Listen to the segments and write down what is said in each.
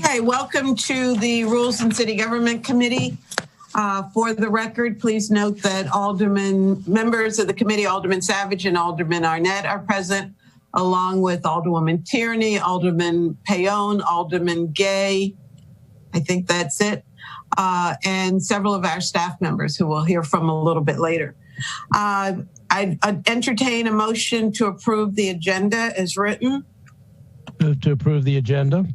Okay, welcome to the Rules and City Government Committee. For the record, please note that members of the committee, Alderman Savage and Alderman Arnett, are present, along with Alderwoman Tierney, Alderman Payon, Alderman Gay. I think that's it. And several of our staff members who we'll hear from a little bit later. I'd entertain a motion to approve the agenda as written. Move to approve the agenda.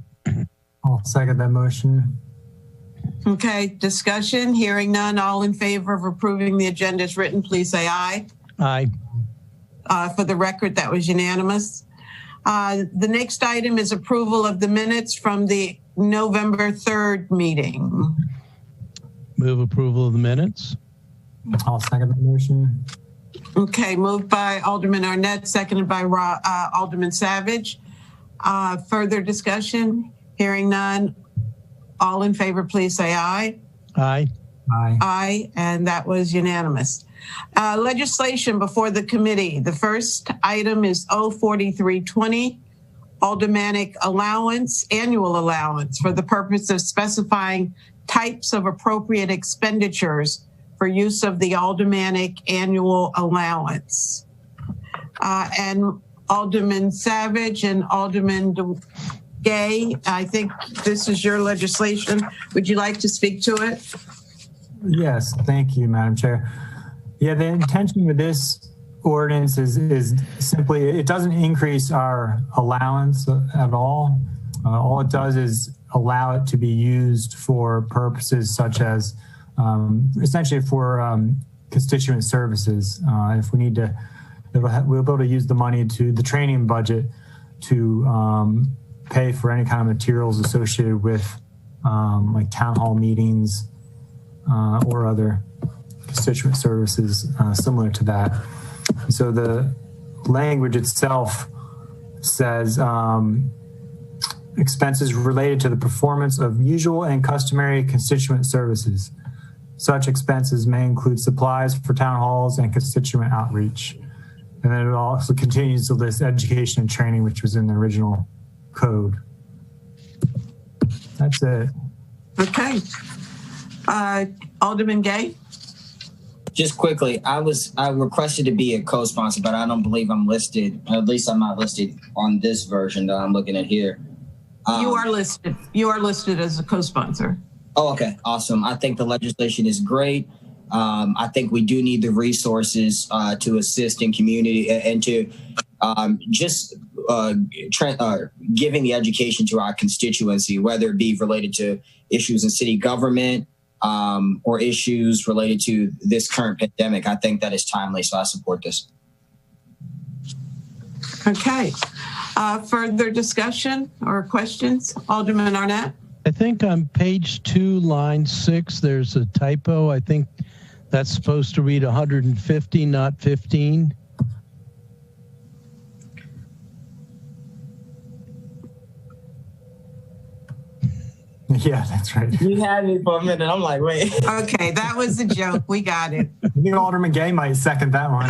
I'll second that motion. Okay, discussion, hearing none. All in favor of approving the agenda as written, please say aye. Aye. For the record, that was unanimous. The next item is approval of the minutes from the November 3rd meeting. Move approval of the minutes. I'll second the motion. Okay, moved by Alderman Arnett, seconded by Alderman Savage. Further discussion? Hearing none. All in favor, please say aye. Aye. Aye. Aye, and that was unanimous. Legislation before the committee. The first item is 04320, aldermanic allowance, annual allowance for the purpose of specifying types of appropriate expenditures for use of the aldermanic annual allowance. And Alderman Savage and Alderman Gay, I think this is your legislation. Would you like to speak to it? Yes, thank you, Madam Chair. Yeah, the intention with this ordinance is simply, it doesn't increase our allowance at all. All it does is allow it to be used for purposes such as essentially for constituent services. If we need to, we'll be able to use the money to the training budget to pay for any kind of materials associated with like town hall meetings or other constituent services similar to that. So the language itself says expenses related to the performance of usual and customary constituent services. Such expenses may include supplies for town halls and constituent outreach. And then it also continues to list education and training, which was in the original code. That's it. Okay. Alderman Gay? Just quickly, I requested to be a co-sponsor, but I don't believe I'm listed. At least I'm not listed on this version that I'm looking at here. You are listed. You are listed as a co-sponsor. Oh, okay. Awesome. I think the legislation is great. I think we do need the resources to assist in community and to giving the education to our constituency, whether it be related to issues in city government or issues related to this current pandemic. I think that is timely, so I support this. Okay. Further discussion or questions? Alderman Arnett? I think on page 2, line 6, there's a typo. I think that's supposed to read 150, not 15. Yeah, that's right. You had me for a minute. I'm like, wait. Okay, that was a joke. We got it. I think Alderman Gay might second that one.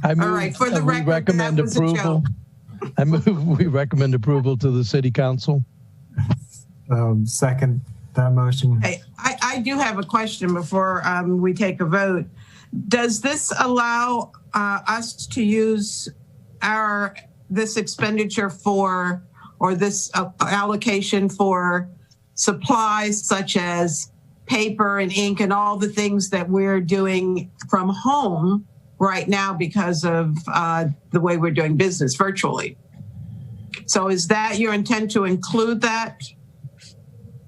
All right, for the record, recommend approval. I move we recommend approval to the City Council. Second that motion. Hey, I do have a question before we take a vote. Does this allow us to use this expenditure for, or this allocation for supplies such as paper and ink and all the things that we're doing from home right now because of the way we're doing business virtually? So is that your intent to include that?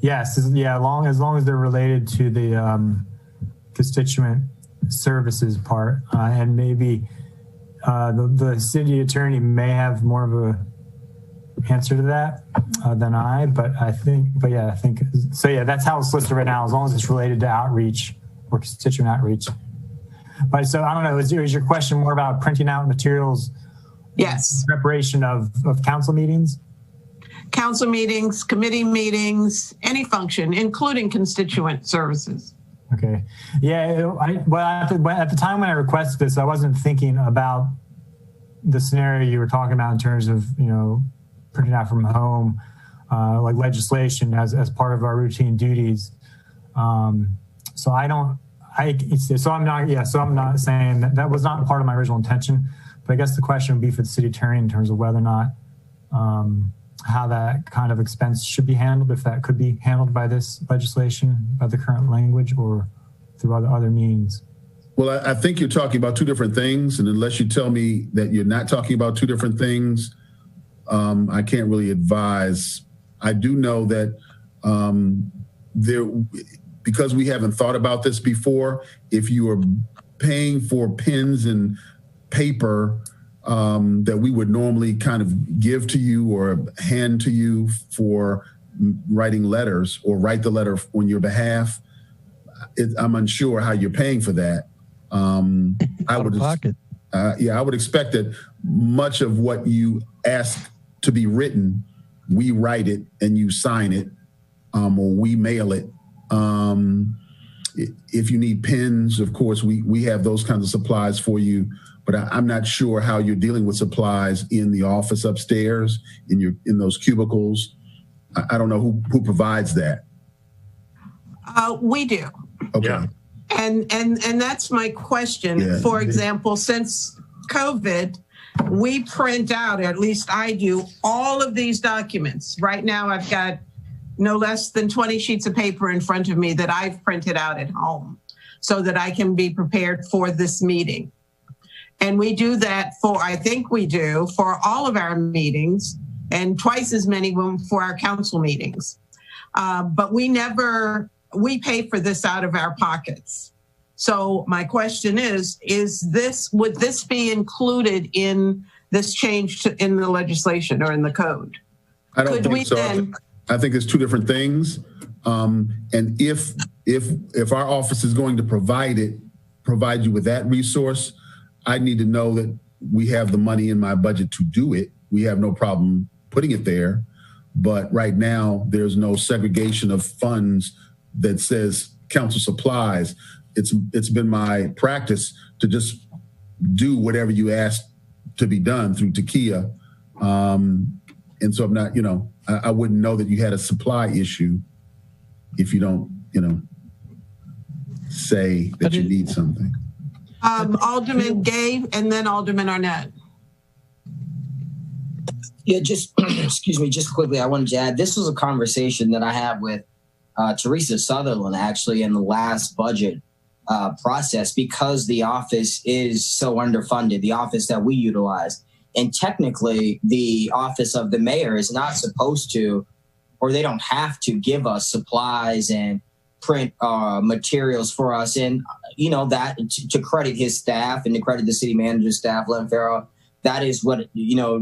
Yes, yeah, as long as they're related to the constituent services part, and maybe the city attorney may have more of a answer to that than I, but I think so. Yeah, that's how it's listed right now. As long as it's related to outreach or constituent outreach. But so I don't know. Is your question more about printing out materials? Yes. Preparation of council meetings? Council meetings, committee meetings, any function, including constituent services. Okay. Yeah. At the time when I requested this, I wasn't thinking about the scenario you were talking about in terms of, printing out from home, like legislation as part of our routine duties. So I'm not saying that was not part of my original intention, but I guess the question would be for the city attorney in terms of whether or not, how that kind of expense should be handled, if that could be handled by this legislation, by the current language, or through other means. Well, I think you're talking about two different things, and unless you tell me that you're not talking about two different things, I can't really advise. I do know that because we haven't thought about this before, if you are paying for pens and paper that we would normally kind of give to you or hand to you for writing letters or write the letter on your behalf, I'm unsure how you're paying for that. I would expect that much of what you ask to be written, we write it and you sign it, or we mail it. If you need pens, of course, we have those kinds of supplies for you, but I'm not sure how you're dealing with supplies in the office upstairs, in those cubicles. I don't know who provides that. We do. Okay. Yeah. And that's my question. Yeah. For example, since COVID, we print out, or at least I do, all of these documents. Right now, I've got no less than 20 sheets of paper in front of me that I've printed out at home so that I can be prepared for this meeting. And we do that I think we do for all of our meetings, and twice as many for our council meetings. But we pay for this out of our pockets. So my question would this be included in this change in the legislation or in the code? I don't think so. I think it's two different things. And if our office is going to provide you with that resource, I need to know that we have the money in my budget to do it. We have no problem putting it there. But right now, there's no segregation of funds that says council supplies. It's been my practice to just do whatever you ask to be done through Takia. And so I'm not, I wouldn't know that you had a supply issue if you don't, say that you need something. Alderman Gay and then Alderman Arnett. Yeah, just quickly, I wanted to add, this was a conversation that I had with Teresa Sutherland actually in the last budget process, because the office is so underfunded, the office that we utilize. And technically, the office of the mayor is not supposed to, or they don't have to give us supplies and print materials for us. And, that to credit his staff and to credit the city manager's staff, Len Farrell, that is what,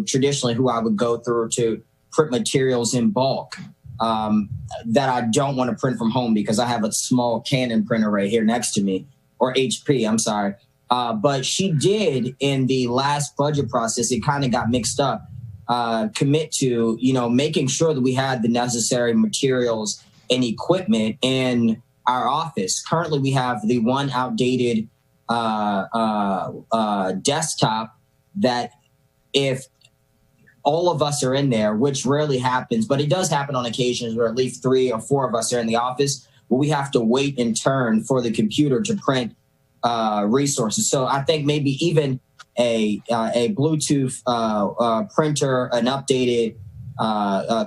traditionally who I would go through to print materials in bulk that I don't want to print from home because I have a small Canon printer right here next to me, or HP, I'm sorry. But she did in the last budget process, it kind of got mixed up, commit to, making sure that we had the necessary materials and equipment in our office. Currently, we have the one outdated desktop that if all of us are in there, which rarely happens, but it does happen on occasions where at least 3 or 4 of us are in the office, where we have to wait in turn for the computer to print resources. So I think maybe even a Bluetooth printer, an updated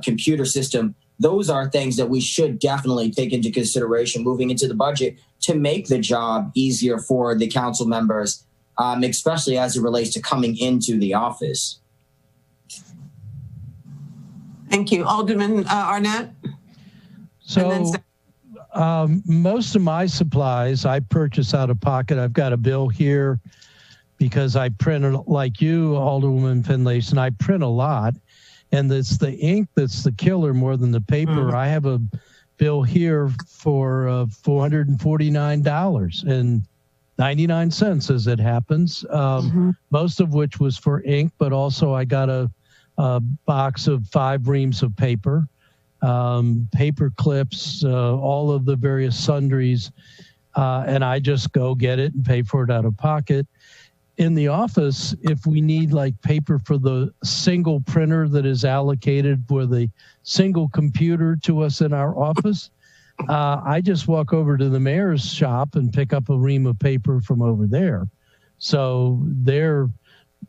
computer system, those are things that we should definitely take into consideration moving into the budget to make the job easier for the council members, especially as it relates to coming into the office. Thank you. Alderman Arnett? So most of my supplies I purchase out of pocket. I've got a bill here because I print, like you, Alderwoman Finlayson, I print a lot. And it's the ink that's the killer more than the paper. I have a bill here for $449.99 as it happens, most of which was for ink, but also I got a box of 5 reams of paper, paper clips, all of the various sundries, and I just go get it and pay for it out of pocket. in the office, if we need like paper for the single printer that is allocated for the single computer to us in our office, I just walk over to the mayor's shop and pick up a ream of paper from over there. So they're,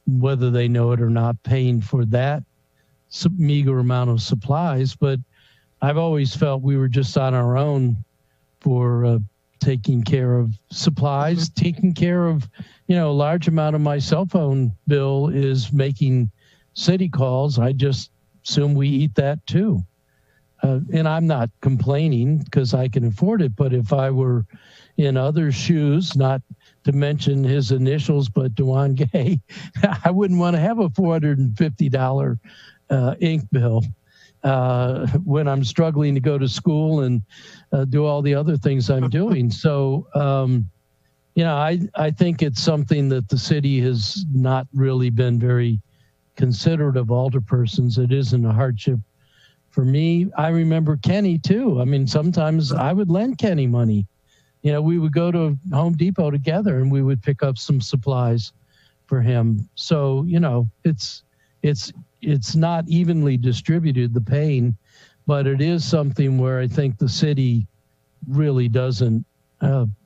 whether they know it or not, paying for that meager amount of supplies. But I've always felt we were just on our own for taking care of supplies, taking care of, a large amount of my cell phone bill is making city calls. I just assume we eat that too. And I'm not complaining because I can afford it. But if I were in other shoes, not to mention his initials, but Dewan Gay, I wouldn't want to have a $450 ink bill when I'm struggling to go to school and do all the other things I'm doing. So, I think it's something that the city has not really been very considerate of alderpersons. It isn't a hardship for me. I remember Kenny too. I mean, sometimes I would lend Kenny money. We would go to Home Depot together and we would pick up some supplies for him. So, it's not evenly distributed, the pain, but it is something where I think the city really doesn't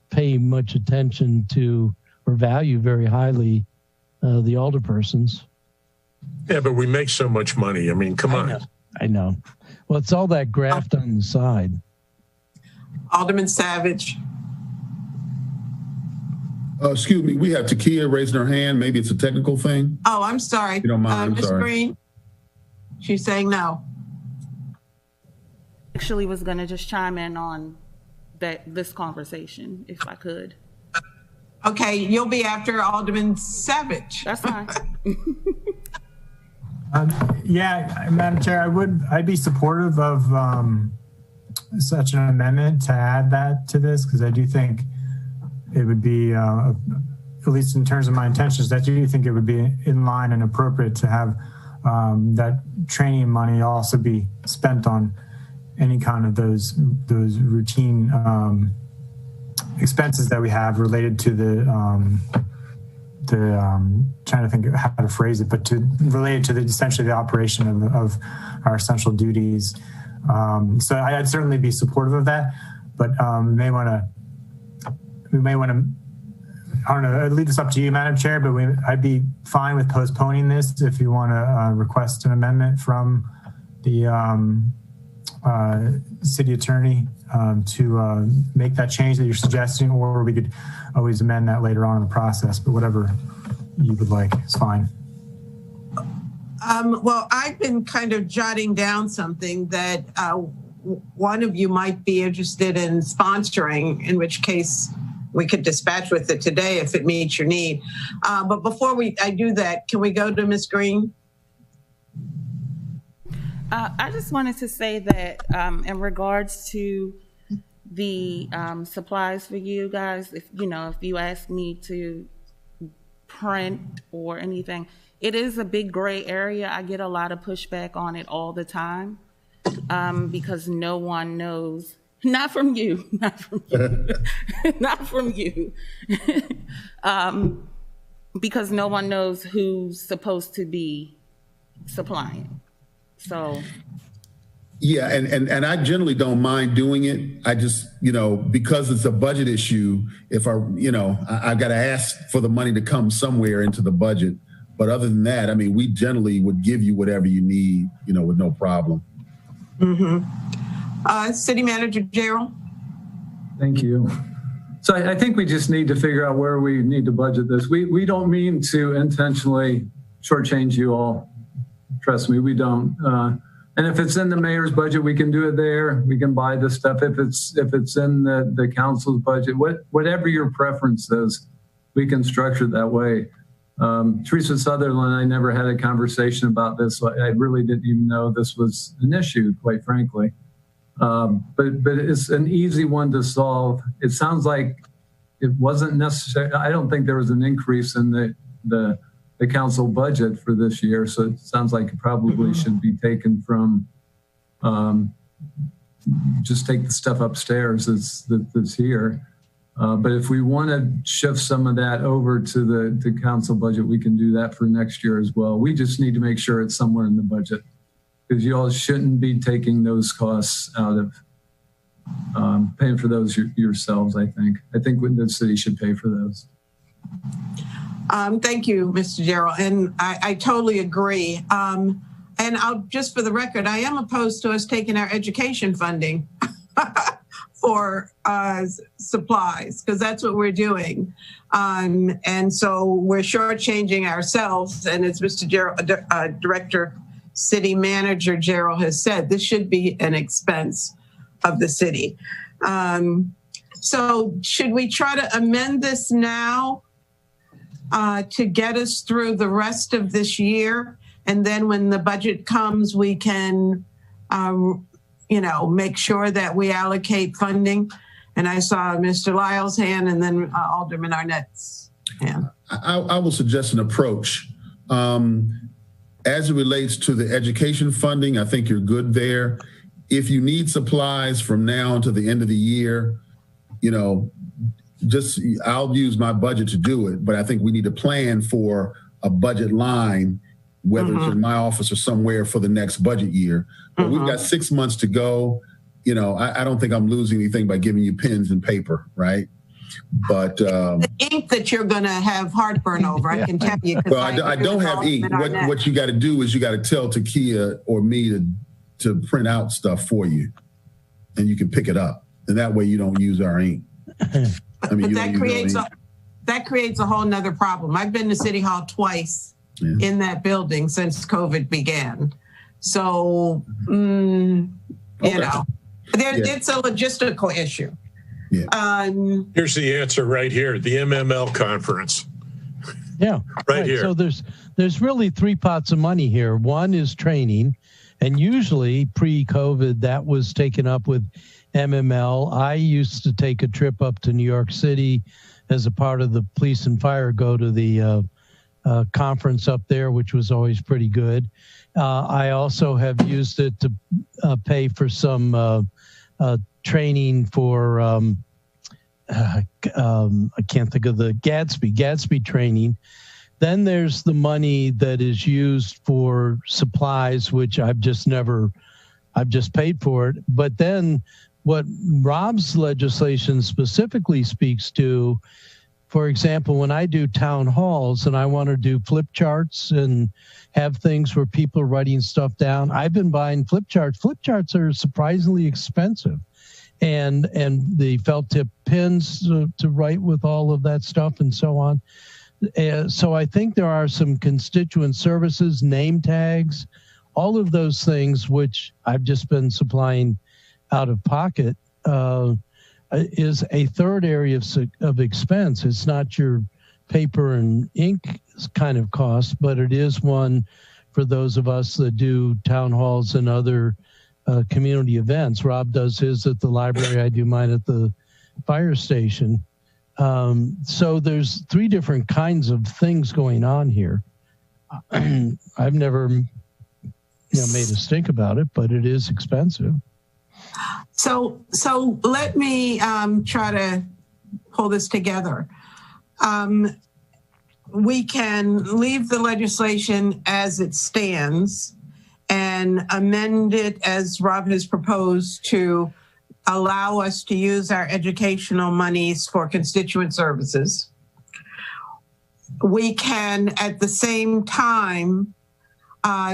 pay much attention to or value very highly the alderpersons. Yeah, but we make so much money. I mean, come on. I know. Well, it's all that graft on the side. Alderman Savage. Excuse me, we have Takia raising her hand. Maybe it's a technical thing. Oh, I'm sorry. You don't mind, Ms. sorry. Green, she's saying no. Actually was going to just chime in on this conversation, if I could. Okay, you'll be after Alderman Savage. That's fine. Yeah, Madam Chair, I'd be supportive of such an amendment to add that to this, because I do think it would be, at least in terms of my intentions, I do think it would be in line and appropriate to have that training money also be spent on any kind of those routine expenses that we have related to the trying to think of how to phrase it, but related to essentially the operation of our essential duties. So I'd certainly be supportive of that, but we may want to, I don't know, I'd leave this up to you, Madam Chair, but I'd be fine with postponing this if you want to request an amendment from the city attorney to make that change that you're suggesting, or we could always amend that later on in the process, but whatever you would like is fine. Well, I've been kind of jotting down something that one of you might be interested in sponsoring, in which case we could dispatch with it today if it meets your need. But before I do that, can we go to Ms. Green? I just wanted to say that in regards to the supplies for you guys, if you ask me to print or anything, it is a big gray area. I get a lot of pushback on it all the time because no one knows. Not from you, not from you, not from you, because no one knows who's supposed to be supplying. So. Yeah, and I generally don't mind doing it. I just, because it's a budget issue, if I got to ask for the money to come somewhere into the budget. But other than that, I mean, we generally would give you whatever you need, with no problem. Mm-hmm. City Manager Gerald. Thank you. So I think we just need to figure out where we need to budget this. We don't mean to intentionally shortchange you all. Trust me, we don't. And if it's in the mayor's budget, we can do it there. We can buy the stuff. If it's in the council's budget, whatever your preference is, we can structure it that way. Teresa Sutherland and I never had a conversation about this. So I really didn't even know this was an issue, quite frankly. But it's an easy one to solve. It sounds like it wasn't necessary. I don't think there was an increase in the council budget for this year. So it sounds like it probably should be taken from, just take the stuff upstairs that's here. But if we want to shift some of that over to the council budget, we can do that for next year as well. We just need to make sure it's somewhere in the budget, because you all shouldn't be taking those costs out of paying for those yourselves. I think the city should pay for those. Thank you, Mr. Gerald, and I totally agree. And I'll just for the record, I am opposed to us taking our education funding for supplies, because that's what we're doing. And so we're shortchanging ourselves. And as Mr. Gerald, Director, City Manager Gerald has said, this should be an expense of the city. So should we try to amend this now to get us through the rest of this year? And then when the budget comes, we can make sure that we allocate funding. And I saw Mr. Lyle's hand and then Alderman Arnett's hand. I will suggest an approach. As it relates to the education funding, I think you're good there. If you need supplies from now until the end of the year, I'll use my budget to do it, but I think we need to plan for a budget line, whether it's in my office or somewhere, for the next budget year. But we've got 6 months to go. I don't think I'm losing anything by giving you pens and paper, right? But the ink that you're going to have heartburn over, I can tell you. Well, I don't have ink. What you got to do is you got to tell Takia or me to print out stuff for you, and you can pick it up, and that way you don't use our ink. But that creates a whole nother problem. I've been to City Hall twice in that building since COVID began. So, it's a logistical issue. Yeah. Here's the answer right here, the MML conference. Yeah. Right here. So there's really 3 pots of money here. One is training, and usually pre-COVID that was taken up with MML. I used to take a trip up to New York City as a part of the police and fire, go to the conference up there, which was always pretty good. I also have used it to pay for some training for, I can't think of the Gatsby training. Then there's the money that is used for supplies, which I've just paid for it. But then what Rob's legislation specifically speaks to, for example, when I do town halls and I want to do flip charts and have things where people are writing stuff down, I've been buying flip charts. Flip charts are surprisingly expensive. And the felt tip pens to write with all of that stuff and so on. So I think there are some constituent services, name tags, all of those things, which I've just been supplying out of pocket, is a third area of expense. It's not your paper and ink kind of cost, but it is one for those of us that do town halls and other community events. Rob does his at the library. I do mine at the fire station. So there's 3 different kinds of things going on here. I've never made a stink about it, but it is expensive. So let me try to pull this together. We can leave the legislation as it stands and amend it as Rob has proposed to allow us to use our educational monies for constituent services. We can, at the same time,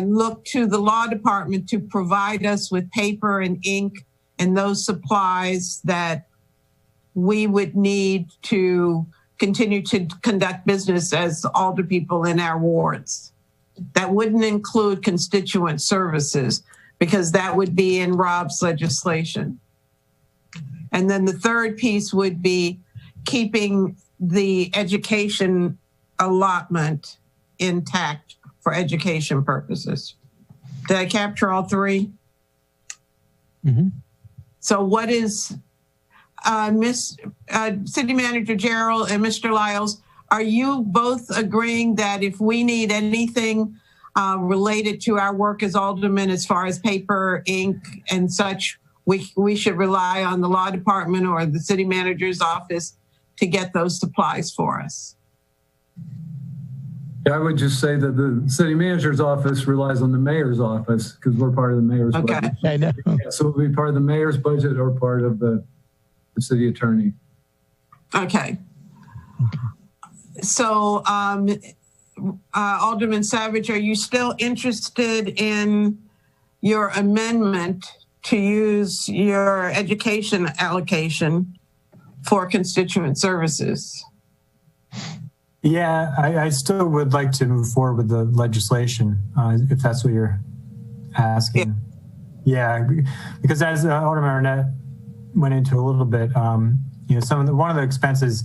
look to the law department to provide us with paper and ink and those supplies that we would need to continue to conduct business as alder people in our wards. That wouldn't include constituent services because that would be in Rob's legislation. And then the third piece would be keeping the education allotment intact for education purposes. Did I capture all 3? Mm-hmm. So what is, City Manager Gerald and Mr. Lyles, are you both agreeing that if we need anything related to our work as aldermen, as far as paper, ink, and such, we should rely on the law department or the city manager's office to get those supplies for us. Yeah, I would just say that the city manager's office relies on the mayor's office because we're part of the mayor's budget. I know. Yeah, so it'll be part of the mayor's budget or part of the city attorney. Okay. So, Alderman Savage, are you still interested in your amendment to use your education allocation for constituent services? Yeah, I still would like to move forward with the legislation, if that's what you're asking. Yeah, because as Alderman Arnett went into a little bit, you know, one of the expenses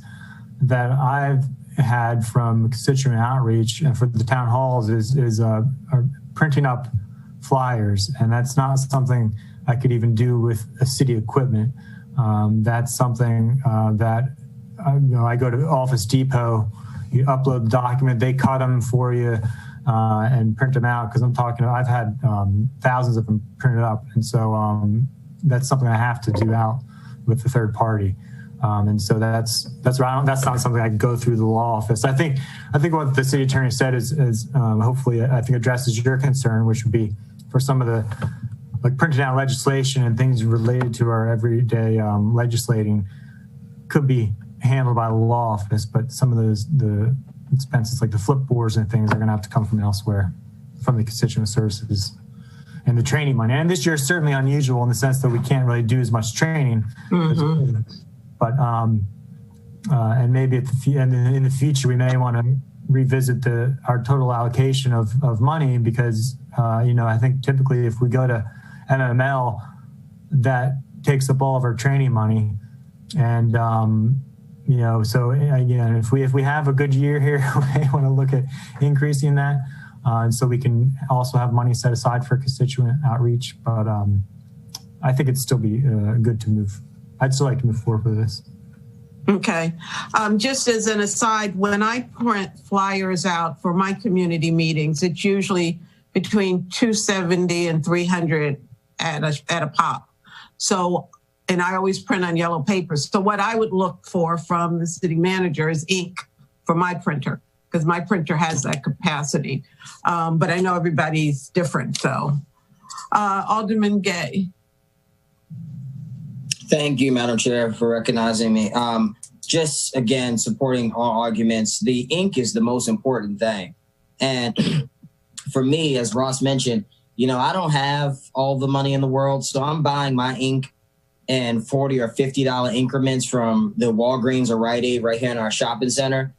that I've had from constituent outreach and for the town halls is printing up flyers, and that's not something I could even do with a city equipment. That's something that you know, I go to Office Depot. You upload the document, they cut them for you and print them out. Because I've had thousands of them printed up, and so that's something I have to do out with the third party. And so that's not something I can go through the law office. I think what the city attorney said is hopefully I think addresses your concern, which would be for some of the like printed out legislation and things related to our everyday legislating could be handled by the law office, but some of the expenses like the flip boards and things are going to have to come from elsewhere, from the constituent services and the training money. And this year is certainly unusual in the sense that we can't really do as much training. Mm-hmm. But and maybe in the future we may want to revisit our total allocation of money because you know, I think typically if we go to MML, that takes up all of our training money, and you know, so again, if we have a good year here, we may want to look at increasing that, and so we can also have money set aside for constituent outreach. But I think it'd still be good to move. I'd still like to move forward with this. Okay. Just as an aside, when I print flyers out for my community meetings, it's usually between $270 and $300 at a pop. So, and I always print on yellow paper. So what I would look for from the city manager is ink for my printer, because my printer has that capacity. But I know everybody's different. So, Alderman Gay. Thank you, Madam Chair, for recognizing me. Just again, supporting all arguments. The ink is the most important thing. And for me, as Ross mentioned, you know, I don't have all the money in the world, so I'm buying my ink in $40 or $50 increments from the Walgreens or Rite Aid right here in our shopping center,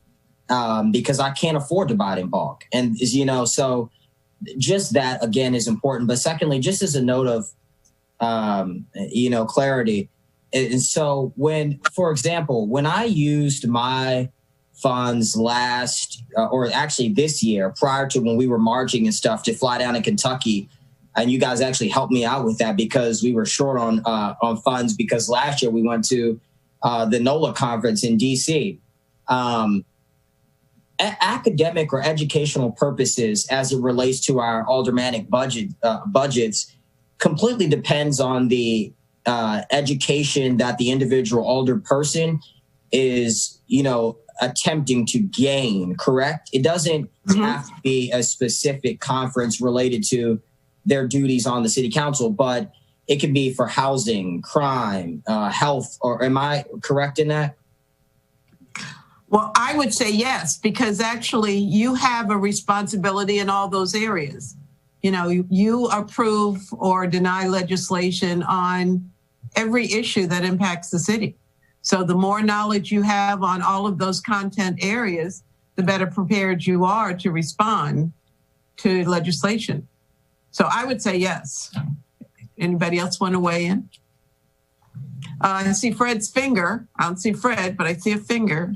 because I can't afford to buy it in bulk. And, you know, so just that, again, is important. But secondly, just as a note of, you know, clarity. And so when, for example, when I used my funds last, or actually this year, prior to when we were marching and stuff, to fly down to Kentucky, and you guys actually helped me out with that because we were short on funds, because last year we went to the NOLA conference in DC. Academic or educational purposes, as it relates to our aldermanic budgets, completely depends on the education that the individual alder person is, you know, attempting to gain, correct? It doesn't have to be a specific conference related to their duties on the city council, but it could be for housing, crime, health, or am I correct in that? Well, I would say yes, because actually you have a responsibility in all those areas. You know, you approve or deny legislation on every issue that impacts the city. So the more knowledge you have on all of those content areas, the better prepared you are to respond to legislation. So I would say yes. Anybody else want to weigh in? I see Fred's finger. I don't see Fred, but I see a finger.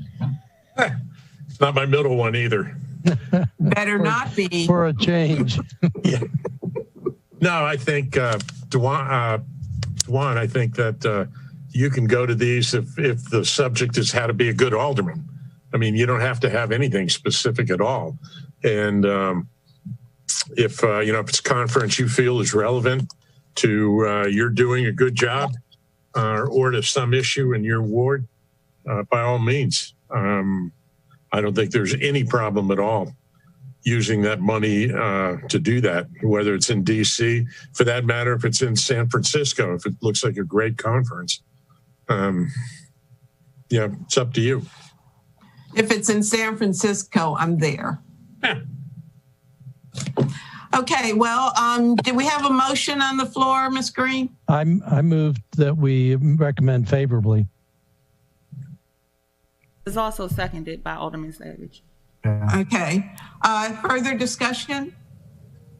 It's not my middle one either. Better not be. For a change. Yeah. No, I think, Dewan, I think that you can go to these if the subject is how to be a good alderman. I mean, you don't have to have anything specific at all. And if, you know, if it's a conference you feel is relevant to you're doing a good job or to some issue in your ward, by all means. I don't think there's any problem at all using that money to do that, whether it's in DC, for that matter, if it's in San Francisco, if it looks like a great conference. Yeah, it's up to you. If it's in San Francisco, I'm there. Yeah. Okay, well, did we have a motion on the floor, Ms. Green? I moved that we recommend favorably. It was also seconded by Alderman Savage. Yeah. Okay. Further discussion?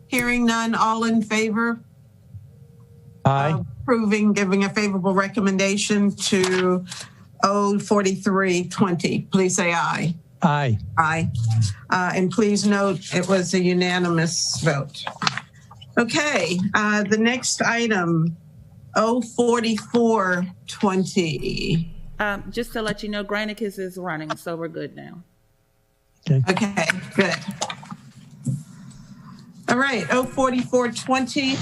Hearing none, all in favor? Aye. Approving, giving a favorable recommendation to 04320. Please say aye. Aye. Aye. And please note it was a unanimous vote. Okay, the next item, 04420. Just to let you know, Granicus is running, so we're good now. Okay, good. All right, 04420.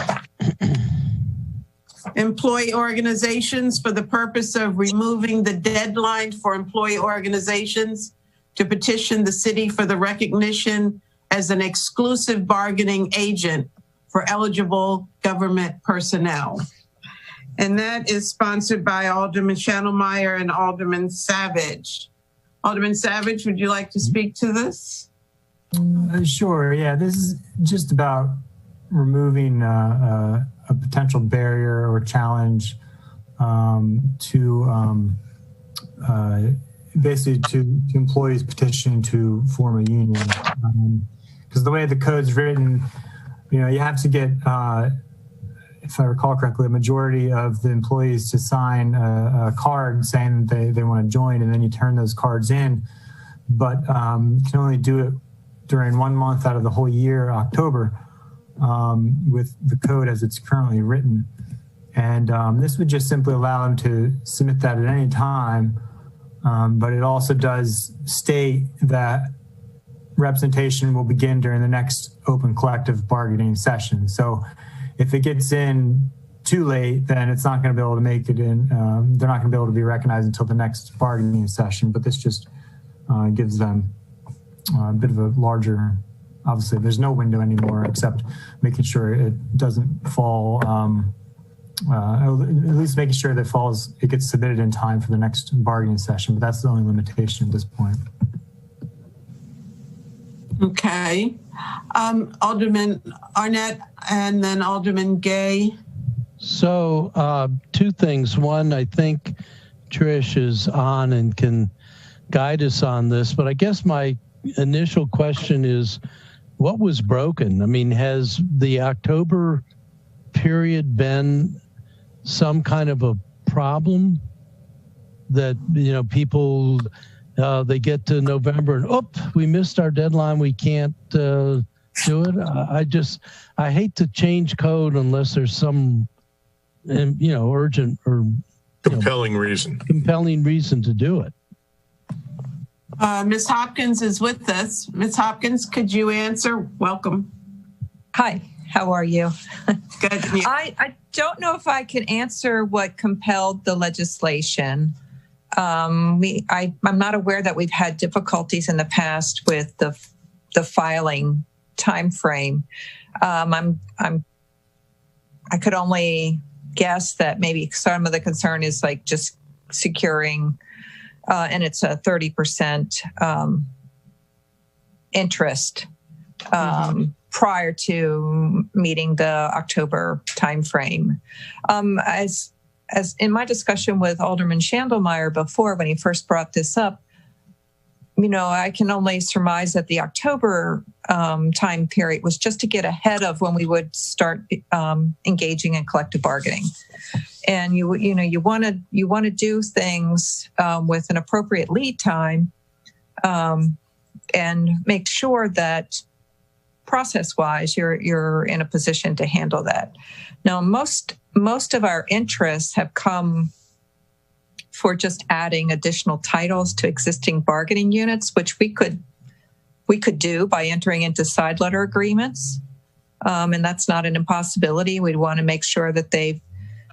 Employee organizations, for the purpose of removing the deadline for employee organizations to petition the city for the recognition as an exclusive bargaining agent for eligible government personnel. And that is sponsored by Alderman Schnellmeyer and Alderman Savage. Alderman Savage, would you like to speak to this? Sure. Yeah, this is just about removing a potential barrier or challenge to basically to employees petitioning to form a union. Because the way the code's written, you know, you have to get, if I recall correctly, a majority of the employees to sign a card saying that they want to join, and then you turn those cards in. But you can only do it during 1 month out of the whole year, October, with the code as it's currently written. And this would just simply allow them to submit that at any time. But it also does state that representation will begin during the next open collective bargaining session. So if it gets in too late, then it's not going to be able to make it in. They're not going to be able to be recognized until the next bargaining session. But this just gives them a bit of a larger, obviously there's no window anymore except making sure it doesn't fall, at least making sure that it gets submitted in time for the next bargaining session, but that's the only limitation at this point. Okay. Alderman Arnett and then Alderman Gay. So two things. One, I think Trish is on and can guide us on this, but I guess my initial question is, what was broken? I mean, has the October period been some kind of a problem that, you know, people, they get to November and, we missed our deadline, we can't do it? I hate to change code unless there's some, you know, urgent or compelling reason to do it. Ms. Hopkins is with us. Ms. Hopkins, could you answer? Welcome. Hi, how are you? Good. Yeah. I don't know if I can answer what compelled the legislation. I'm not aware that we've had difficulties in the past with the filing time frame. I could only guess that maybe some of the concern is like just securing, and it's a 30% interest prior to meeting the October timeframe. As in my discussion with Alderman Schnellmeyer before, when he first brought this up, you know, I can only surmise that the October time period was just to get ahead of when we would start engaging in collective bargaining. And you want to do things with an appropriate lead time, and make sure that process-wise you're in a position to handle that. Now, most of our interests have come for just adding additional titles to existing bargaining units, which we could do by entering into side letter agreements, and that's not an impossibility. We'd want to make sure that they've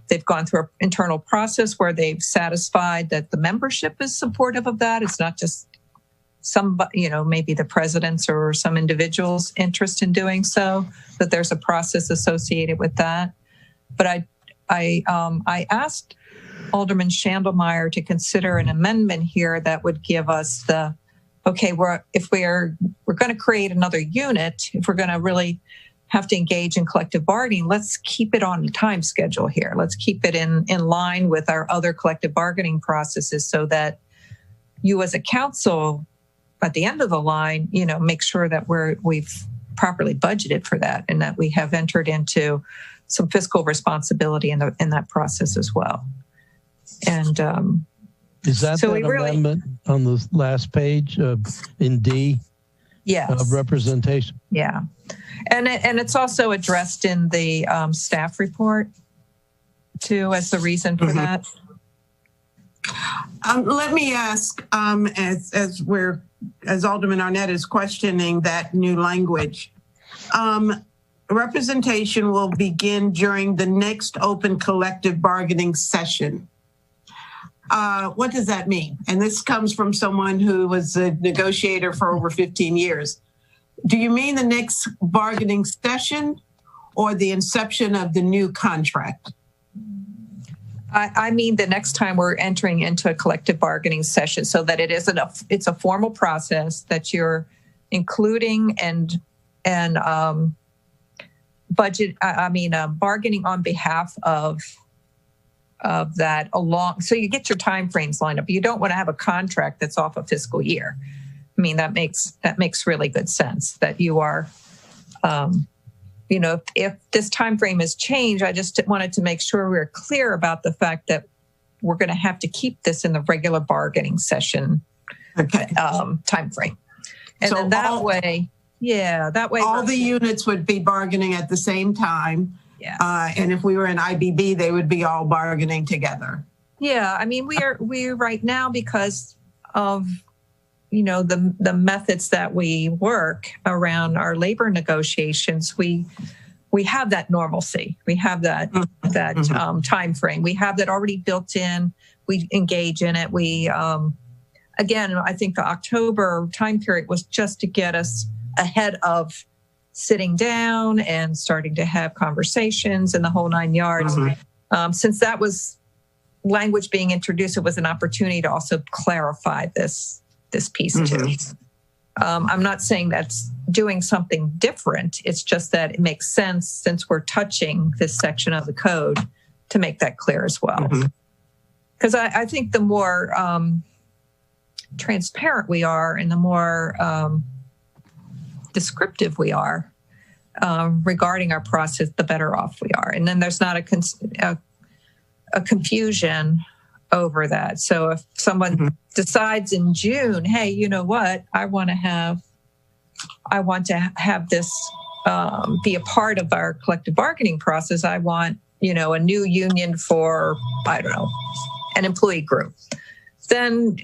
they've gone through an internal process where they've satisfied that the membership is supportive of that. It's not just maybe the president's or some individual's interest in doing so, that there's a process associated with that. But I asked Alderman Schandelmeyer to consider an amendment here that would give us we're going to create another unit, if we're going to really have to engage in collective bargaining, let's keep it on the time schedule here. Let's keep it in line with our other collective bargaining processes so that you as a council at the end of the line, make sure that we've properly budgeted for that and that we have entered into some fiscal responsibility in that process as well. And is that so amendment on the last page in D? Yes. Of representation. Yeah, and it's also addressed in the staff report too as the reason for that. Let me ask, as Alderman Arnett is questioning that new language, representation will begin during the next open collective bargaining session. What does that mean? And this comes from someone who was a negotiator for over 15 years. Do you mean the next bargaining session or the inception of the new contract? I mean the next time we're entering into a collective bargaining session, so that it's a formal process that you're including and bargaining on behalf of that along, so you get your time frames lined up. You don't want to have a contract that's off a fiscal year. I mean, that makes really good sense that you are, if this time frame has changed, I just wanted to make sure we're clear about the fact that we're going to have to keep this in the regular bargaining session time frame. And so then that way all the units would be bargaining at the same time. Yes. And if we were in IBB, they would be all bargaining together. Yeah, I mean, we're right now, because of the methods that we work around our labor negotiations, we have that normalcy. We have that time frame. We have that already built in. We engage in it. We again, I think the October time period was just to get us ahead of sitting down and starting to have conversations and the whole 9 yards. Since that was language being introduced, it was an opportunity to also clarify this piece too. I'm not saying that's doing something different. It's just that it makes sense, since we're touching this section of the code, to make that clear as well. Because I think the more transparent we are and the more descriptive we are regarding our process, the better off we are. And then there's not a confusion over that. So if someone decides in June, hey, you know what, I want to have this be a part of our collective bargaining process. I want, a new union for, I don't know, an employee group. Then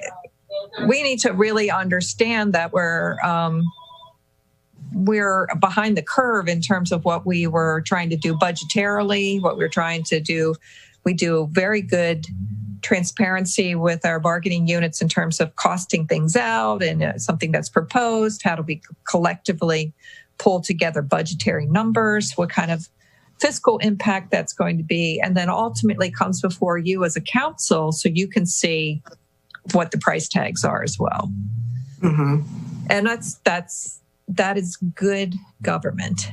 we need to really understand that we're behind the curve in terms of what we were trying to do budgetarily, what we're trying to do. We do very good transparency with our bargaining units in terms of costing things out and something that's proposed. How do we collectively pull together budgetary numbers? What kind of fiscal impact that's going to be? And then ultimately comes before you as a council so you can see what the price tags are as well. And that is good government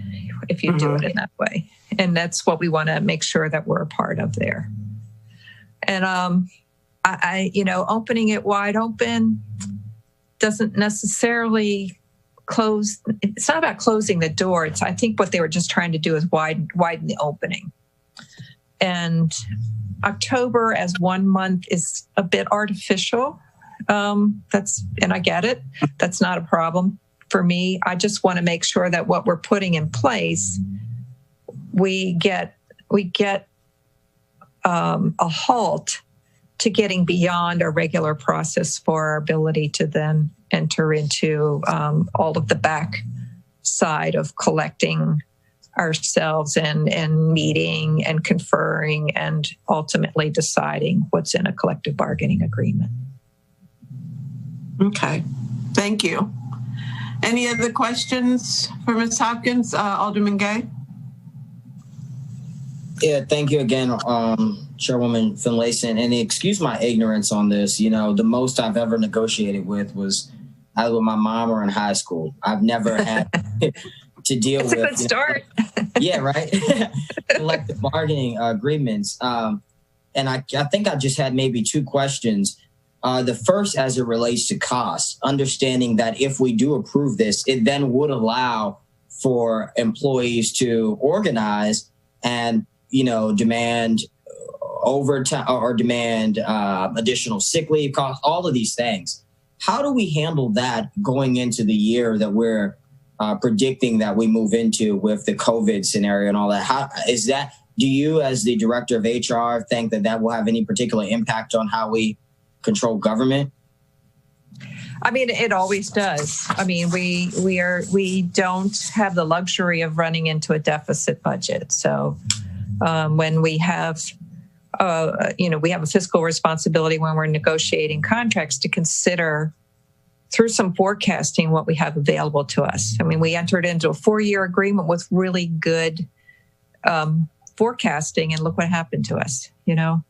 if you do it in that way. And that's what we want to make sure that we're a part of there. And opening it wide open doesn't necessarily close. It's not about closing the door. I think what they were just trying to do is widen the opening. And October as 1 month is a bit artificial. And I get it. That's not a problem for me. I just want to make sure that what we're putting in place, we get a halt to getting beyond our regular process for our ability to then enter into all of the back side of collecting ourselves and meeting and conferring and ultimately deciding what's in a collective bargaining agreement. Okay, thank you. Any other questions for Ms. Hopkins? Alderman Gay? Yeah, thank you again, Chairwoman Finlayson. And excuse my ignorance on this. You know, the most I've ever negotiated was either with my mom or in high school. I've never had to deal with. It's a good start. Yeah, right. Collective bargaining agreements. And I think I just had maybe two questions. The first, as it relates to costs, understanding that if we do approve this, it then would allow for employees to organize and, you know, demand overtime or demand additional sick leave costs, all of these things. How do we handle that going into the year that we're predicting that we move into with the COVID scenario and all that? How is that? Do you, as the director of HR, think that that will have any particular impact on how we control government? I mean, it always does. I mean, we don't have the luxury of running into a deficit budget. So when we have, we have a fiscal responsibility when we're negotiating contracts to consider through some forecasting what we have available to us. I mean, we entered into a 4-year agreement with really good forecasting, and look what happened to us, you know?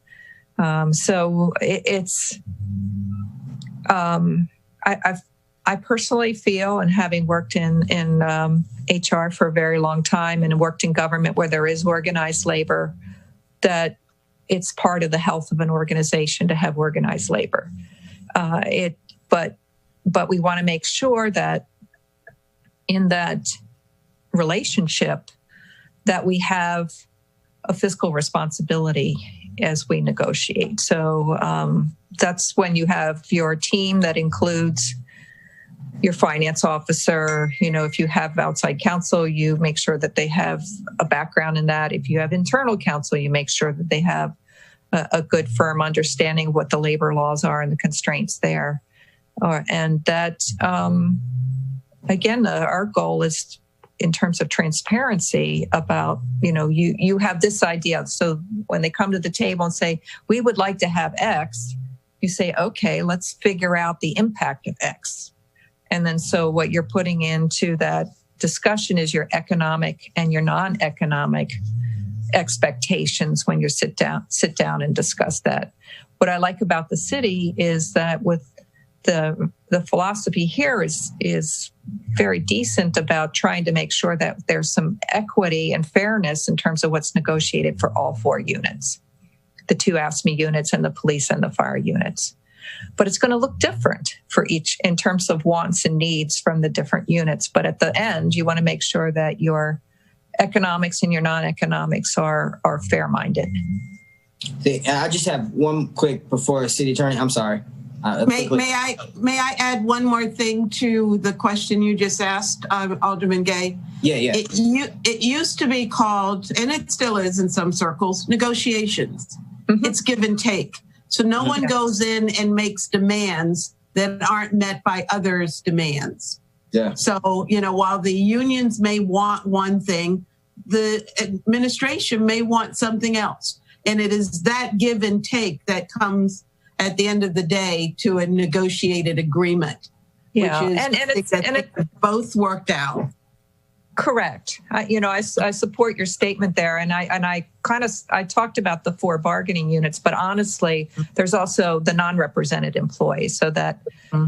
So it's, I personally feel, and having worked in HR for a very long time and worked in government where there is organized labor, that it's part of the health of an organization to have organized labor. But we want to make sure that in that relationship that we have a fiscal responsibility as we negotiate. So that's when you have your team that includes your finance officer. You know, if you have outside counsel, you make sure that they have a background in that. If you have internal counsel, you make sure that they have a good firm understanding of what the labor laws are and the constraints there. And that, again, our goal is in terms of transparency about, you have this idea. So when they come to the table and say, we would like to have X, you say, okay, let's figure out the impact of X. And then so what you're putting into that discussion is your economic and your non-economic expectations when you sit down and discuss that. What I like about the city is that with the philosophy here is very decent about trying to make sure that there's some equity and fairness in terms of what's negotiated for all 4 units, the 2 AFSCME units and the police and the fire units. But it's going to look different for each in terms of wants and needs from the different units. But at the end, you want to make sure that your economics and your non-economics are fair-minded. I just have one quick before City Attorney. I'm sorry. May I add one more thing to the question you just asked, Alderman Gay? Yeah. It used to be called, and it still is in some circles, negotiations. Mm-hmm. It's give and take. So no one goes in and makes demands that aren't met by others' demands. Yeah. So, while the unions may want one thing, the administration may want something else. And it is that give and take that comes at the end of the day to a negotiated agreement. Yeah, which is, and it's both worked out. Correct. I support your statement there, and I talked about the 4 bargaining units, but honestly, there's also the non-represented employees, so that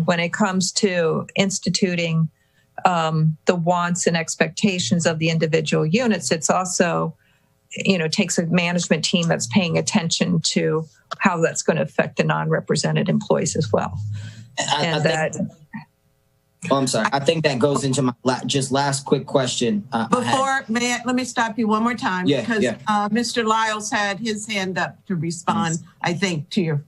when it comes to instituting the wants and expectations of the individual units, it's also, takes a management team that's paying attention to how that's going to affect the non-represented employees as well. I'm sorry. I think that goes into my last quick question. Let me stop you one more time. Because Mr. Lyles had his hand up to respond, I think, to your.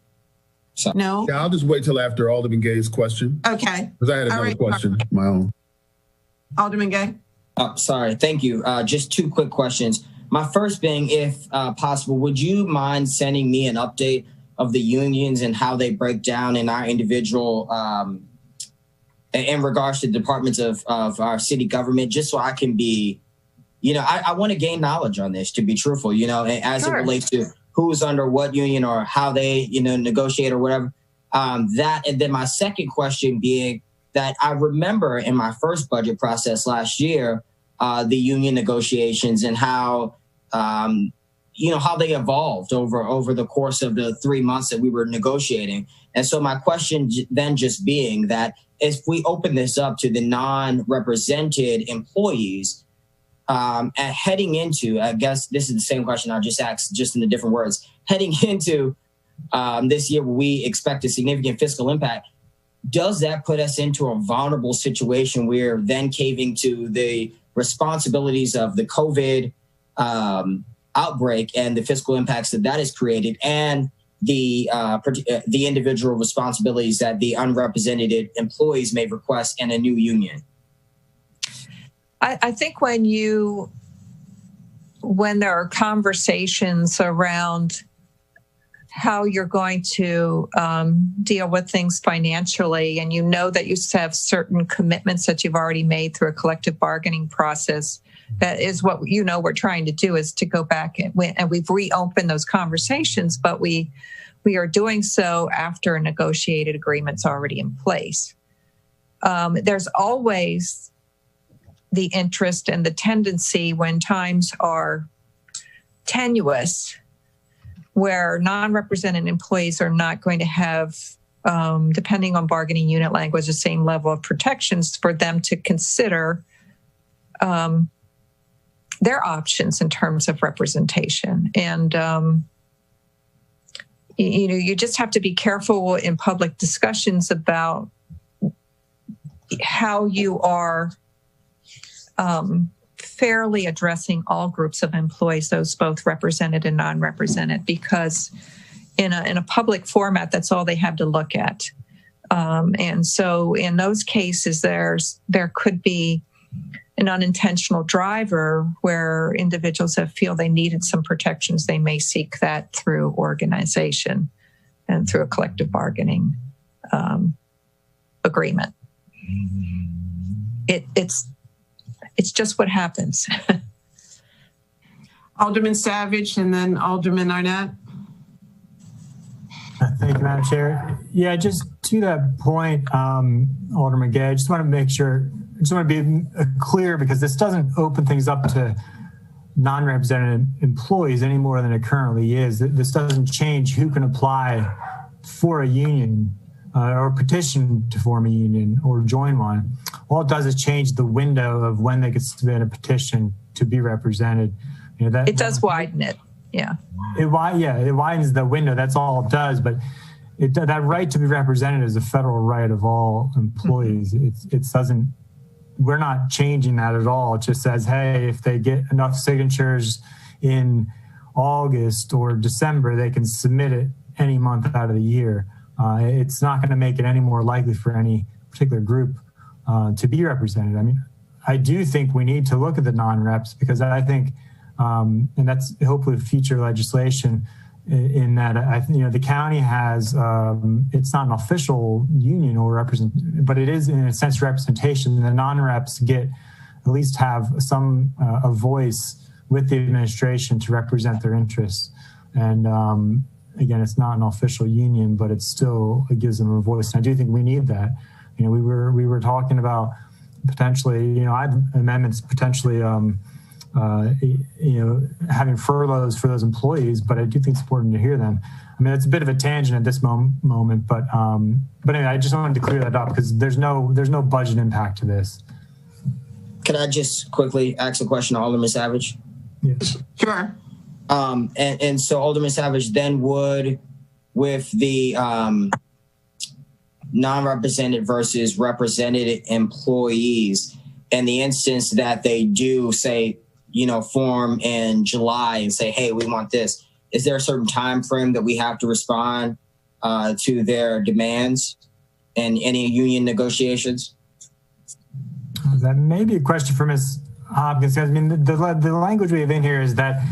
Sorry. No? Yeah, I'll just wait till after Alderman Gay's question. Okay. Because I had another question of my own. Alderman Gay? Sorry. Thank you. Just 2 quick questions. My first being, if possible, would you mind sending me an update of the unions and how they break down in our individual in regards to departments of our city government, just so I can be I want to gain knowledge on this, to be truthful, as it relates to who's under what union or how they, negotiate or whatever. And then my second question being that I remember in my first budget process last year, the union negotiations and how, how they evolved over the course of the 3 months that we were negotiating. And so my question then just being that if we open this up to the non-represented employees, and heading into, I guess this is the same question I'll just ask, just in the different words, heading into this year where we expect a significant fiscal impact, does that put us into a vulnerable situation where then caving to the responsibilities of the COVID outbreak and the fiscal impacts that has created, and the individual responsibilities that the unrepresented employees may request in a new union? I think when there are conversations around how you're going to deal with things financially, and that you have certain commitments that you've already made through a collective bargaining process, that is what we're trying to do, is to go back and we've reopened those conversations, but we are doing so after a negotiated agreement's already in place. There's always the interest and the tendency when times are tenuous, where non-represented employees are not going to have, depending on bargaining unit language, the same level of protections, for them to consider their options in terms of representation. And, you just have to be careful in public discussions about how you are fairly addressing all groups of employees, those both represented and non-represented, because in a public format, that's all they have to look at. And so in those cases, there could be an unintentional driver where individuals that feel they needed some protections, they may seek that through organization and through a collective bargaining agreement. It's just what happens. Alderman Savage and then Alderman Arnett. Thank you, Madam Chair. Yeah, just to that point, Alderman Gay, I just want to make sure, I just want to be clear, because this doesn't open things up to non-represented employees any more than it currently is. This doesn't change who can apply for a union or petition to form a union or join one. All it does is change the window of when they can submit a petition to be represented. It does widen it. Yeah. It widens the window. That's all it does. But that right to be represented is a federal right of all employees. It doesn't. We're not changing that at all. It just says, hey, if they get enough signatures in August or December, they can submit it any month out of the year. It's not going to make it any more likely for any particular group to be represented. I mean, I do think we need to look at the non-reps, because I think, and that's hopefully future legislation, in that the county has, it's not an official union or but it is in a sense representation. The non-reps at least have a voice with the administration to represent their interests. And again, it's not an official union, but it gives them a voice. And I do think we need that. We were talking about potentially, amendments potentially, having furloughs for those employees, but I do think it's important to hear them. I mean, it's a bit of a tangent at this moment, but anyway, I just wanted to clear that up, because there's no budget impact to this. Can I just quickly ask a question to Alderman Savage? Yes. Sure. And so Alderman Savage then would, with the non-represented versus represented employees, in the instance that they do say, form in July and say, hey, we want this, is there a certain time frame that we have to respond to their demands in any union negotiations? That may be a question for Ms. Hopkins. I mean, the language we have in here is that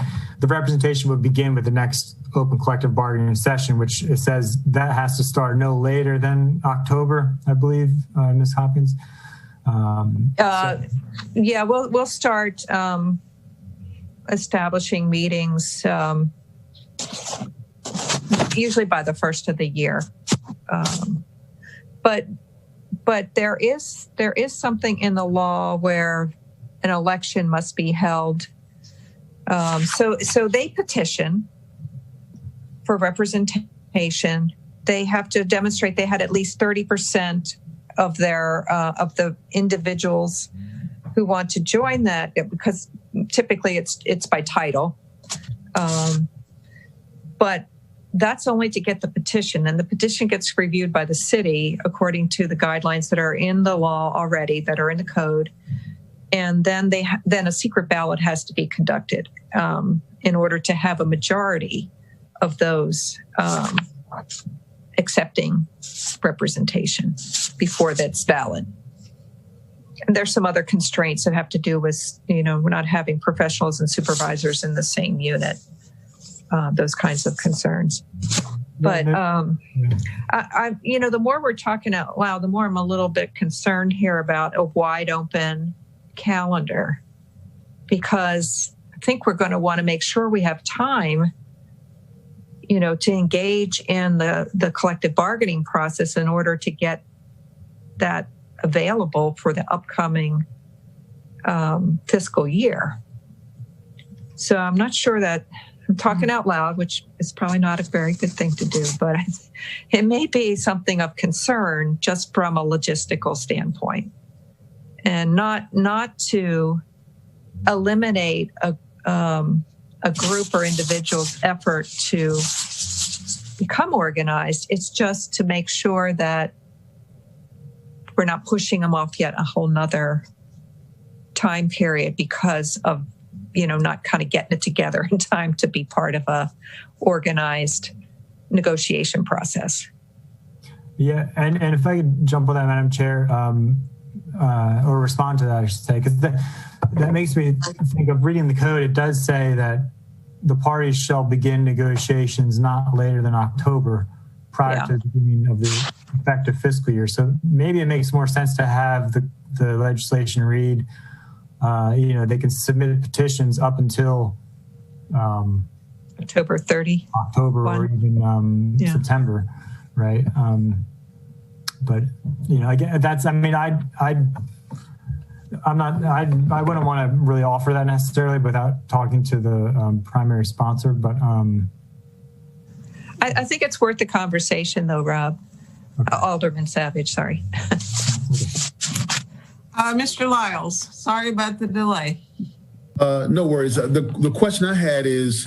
the representation would begin with the next open collective bargaining session, which it says that has to start no later than October, I believe, Ms. Hopkins. Yeah, we'll start establishing meetings usually by the first of the year. But there is something in the law where an election must be held. So they petition for representation. They have to demonstrate they had at least 30% of their of the individuals who want to join that, because typically it's by title. But that's only to get the petition, and the petition gets reviewed by the city according to the guidelines that are in the law already, that are in the code. And then then a secret ballot has to be conducted in order to have a majority of those accepting representation before that's valid. And there's some other constraints that have to do with, we're not having professionals and supervisors in the same unit, those kinds of concerns. But, the more we're talking out loud, the more I'm a little bit concerned here about a wide open calendar, because I think we're going to want to make sure we have time, to engage in the collective bargaining process in order to get that available for the upcoming fiscal year. So I'm not sure that I'm talking out loud, which is probably not a very good thing to do, but it may be something of concern just from a logistical standpoint, and not to eliminate a group or individual's effort to become organized. It's just to make sure that we're not pushing them off yet a whole nother time period because of, not kind of getting it together in time to be part of a organized negotiation process. Yeah, and if I could jump on that, Madam Chair, or respond to that, I should say, because that makes me think of reading the code. It does say that the parties shall begin negotiations not later than October, prior to the beginning of the effective fiscal year. So maybe it makes more sense to have the legislation read, they can submit petitions up until October 30. October 1. Or even September, right? But again, that's, I wouldn't want to really offer that necessarily without talking to the primary sponsor, but I think it's worth the conversation, though, Rob. Okay. Alderman Savage, sorry. Mr. Lyles, sorry about the delay. No worries. The question I had is,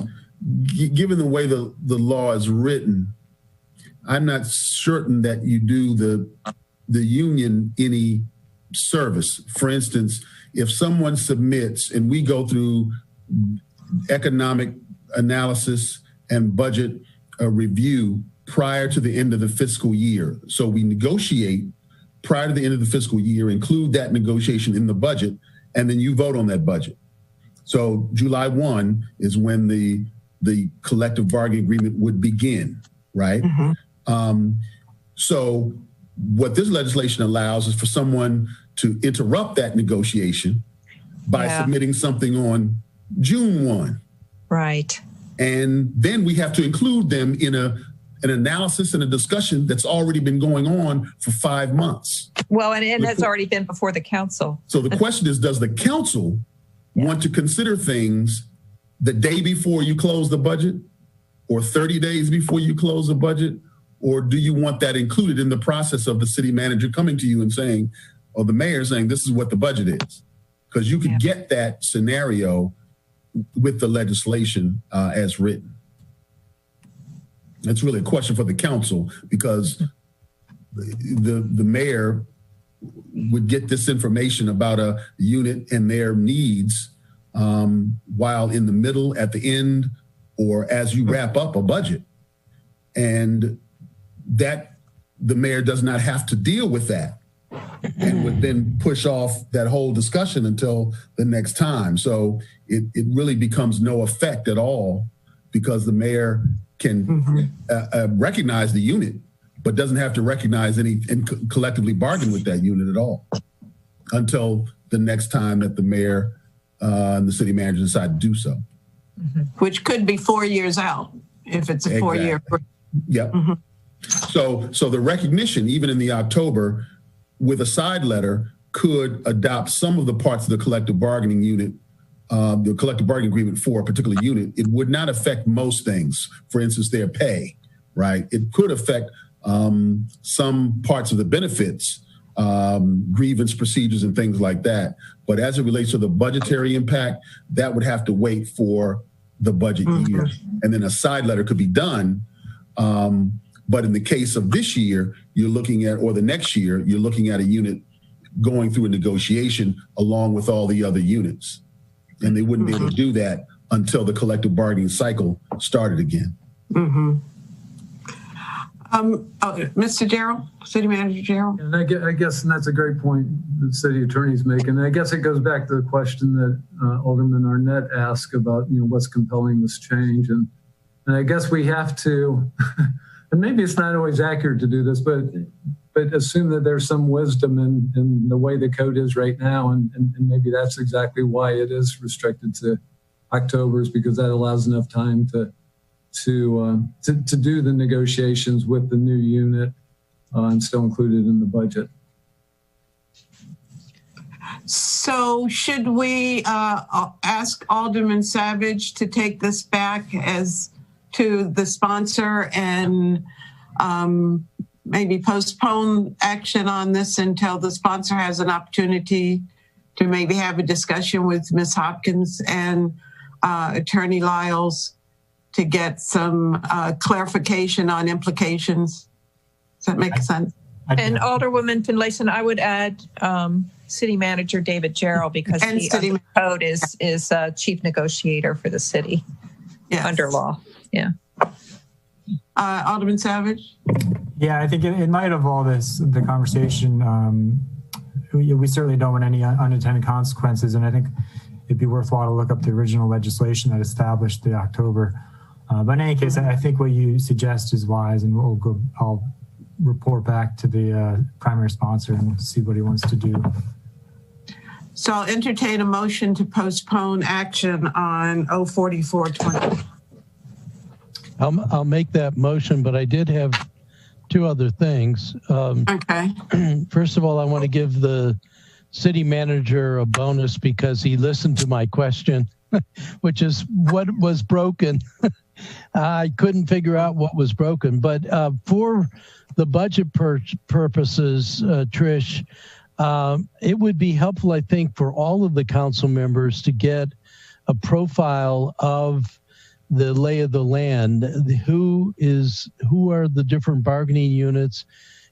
given the way the law is written, I'm not certain that you do the union any service. For instance, if someone submits and we go through economic analysis and budget review prior to the end of the fiscal year, so we negotiate prior to the end of the fiscal year, include that negotiation in the budget, and then you vote on that budget. So July 1 is when the collective bargaining agreement would begin, right? Mm-hmm. So what this legislation allows is for someone to interrupt that negotiation by submitting something on June 1. Right. And then we have to include them in an analysis and a discussion that's already been going on for 5 months. Well, and it has already been before the council. So the question is, does the council want to consider things the day before you close the budget, or 30 days before you close the budget? Or do you want that included in the process of the city manager coming to you and saying, or the mayor saying, this is what the budget is? Because you could get that scenario with the legislation as written. That's really a question for the council, because the mayor would get this information about a unit and their needs while in the middle, at the end, or as you wrap up a budget. And that the mayor does not have to deal with that, and would then push off that whole discussion until the next time. So it really becomes no effect at all, because the mayor can recognize the unit, but doesn't have to recognize any and collectively bargain with that unit at all until the next time that the mayor and the city manager decide to do so. Which could be 4 years out if it's a 4-year. Yep. So the recognition, even in the October, with a side letter, could adopt some of the parts of the collective bargaining unit, the collective bargaining agreement for a particular unit. It would not affect most things. For instance, their pay, right? It could affect some parts of the benefits, grievance procedures and things like that. But as it relates to the budgetary impact, that would have to wait for the budget year. And then a side letter could be done. But in the case of this year, you're looking at, or the next year, you're looking at a unit going through a negotiation along with all the other units. And they wouldn't be able to do that until the collective bargaining cycle started again. Mr. Gerald, City Manager Gerald. And I guess, and that's a great point the city attorney's making. And I guess it goes back to the question that Alderman Arnett asked about, what's compelling this change. And I guess we have to, and maybe it's not always accurate to do this, but assume that there's some wisdom in the way the code is right now. And maybe that's exactly why it is restricted to October's, because that allows enough time to do the negotiations with the new unit and still included in the budget. So should we ask Alderman Savage to take this back as to the sponsor and maybe postpone action on this until the sponsor has an opportunity to maybe have a discussion with Ms. Hopkins and Attorney Lyles to get some clarification on implications? Does that make sense? And Alderwoman Finlayson, I would add City Manager David Gerald, because the code is chief negotiator for the city under law. Yeah. Alderman Savage? Yeah, I think in light of all this, the conversation, we certainly don't want any unintended consequences. And I think it'd be worthwhile to look up the original legislation that established the October. But in any case, I think what you suggest is wise, and I'll report back to the primary sponsor and see what he wants to do. So I'll entertain a motion to postpone action on 04420. I'll make that motion, but I did have two other things. Okay. First of all, I want to give the city manager a bonus because he listened to my question, which is what was broken. I couldn't figure out what was broken, but for the budget purposes, Trish, it would be helpful, I think, for all of the council members to get a profile of the lay of the land. Who are the different bargaining units,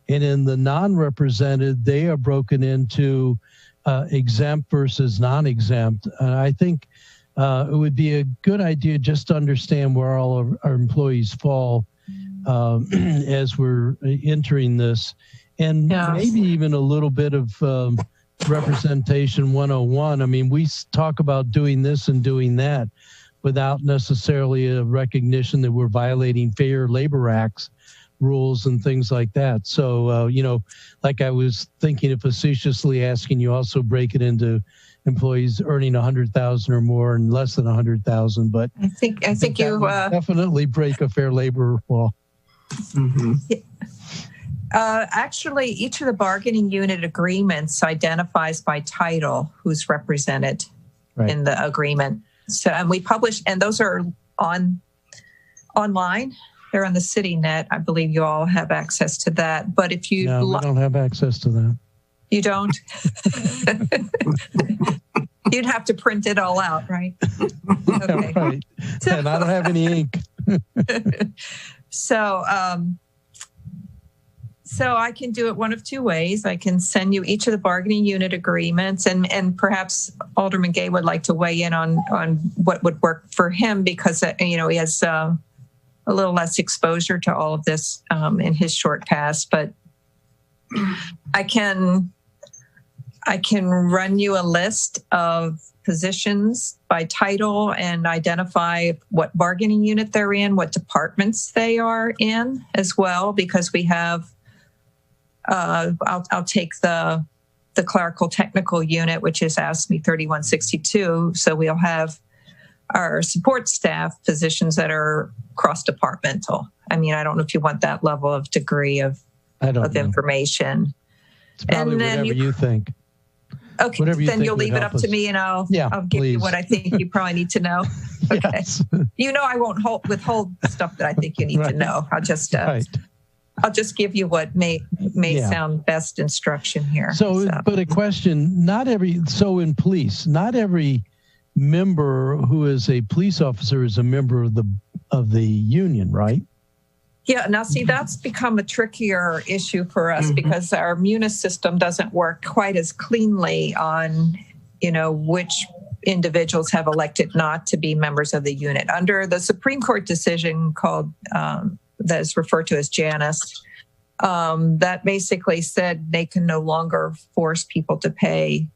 and in the non-represented, they are broken into exempt versus non-exempt. I think it would be a good idea just to understand where all of our employees fall as we're entering this, and maybe even a little bit of representation 101. I mean, we talk about doing this and doing that without necessarily a recognition that we're violating Fair Labor Act's rules and things like that. So, like I was thinking of facetiously asking you also break it into employees earning 100,000 or more and less than 100,000. But I think you definitely break a fair labor law. Actually, each of the bargaining unit agreements identifies by title who's represented in the agreement. So, and we publish, and those are online. They're on the city net. I believe you all have access to that. But if you we don't have access to that. You don't? You'd have to print it all out, right? Okay. Right. And I don't have any ink. So I can do it one of two ways. I can send you each of the bargaining unit agreements, and perhaps Alderman Gay would like to weigh in on what would work for him, because he has a little less exposure to all of this in his short past. But I can run you a list of positions by title and identify what bargaining unit they're in, what departments they are in as well, because we have, I'll take the the clerical technical unit, which is ASME 3162. So we'll have our support staff positions that are cross-departmental. I mean, I don't know if you want that level of degree of information. It's probably whatever you think. Okay, whatever you then think you'll leave it up to me, and I'll give you what I think you probably need to know. Okay. Yes. You know, I won't withhold the stuff that I think you need to know. I'll just give you what may sound best instruction here. So, but a question: in police, not every member who is a police officer is a member of the union, right? Yeah. Now, see, that's become a trickier issue for us because our munis system doesn't work quite as cleanly on, which individuals have elected not to be members of the unit. Under the Supreme Court decision called that is referred to as Janus, that basically said they can no longer force people to pay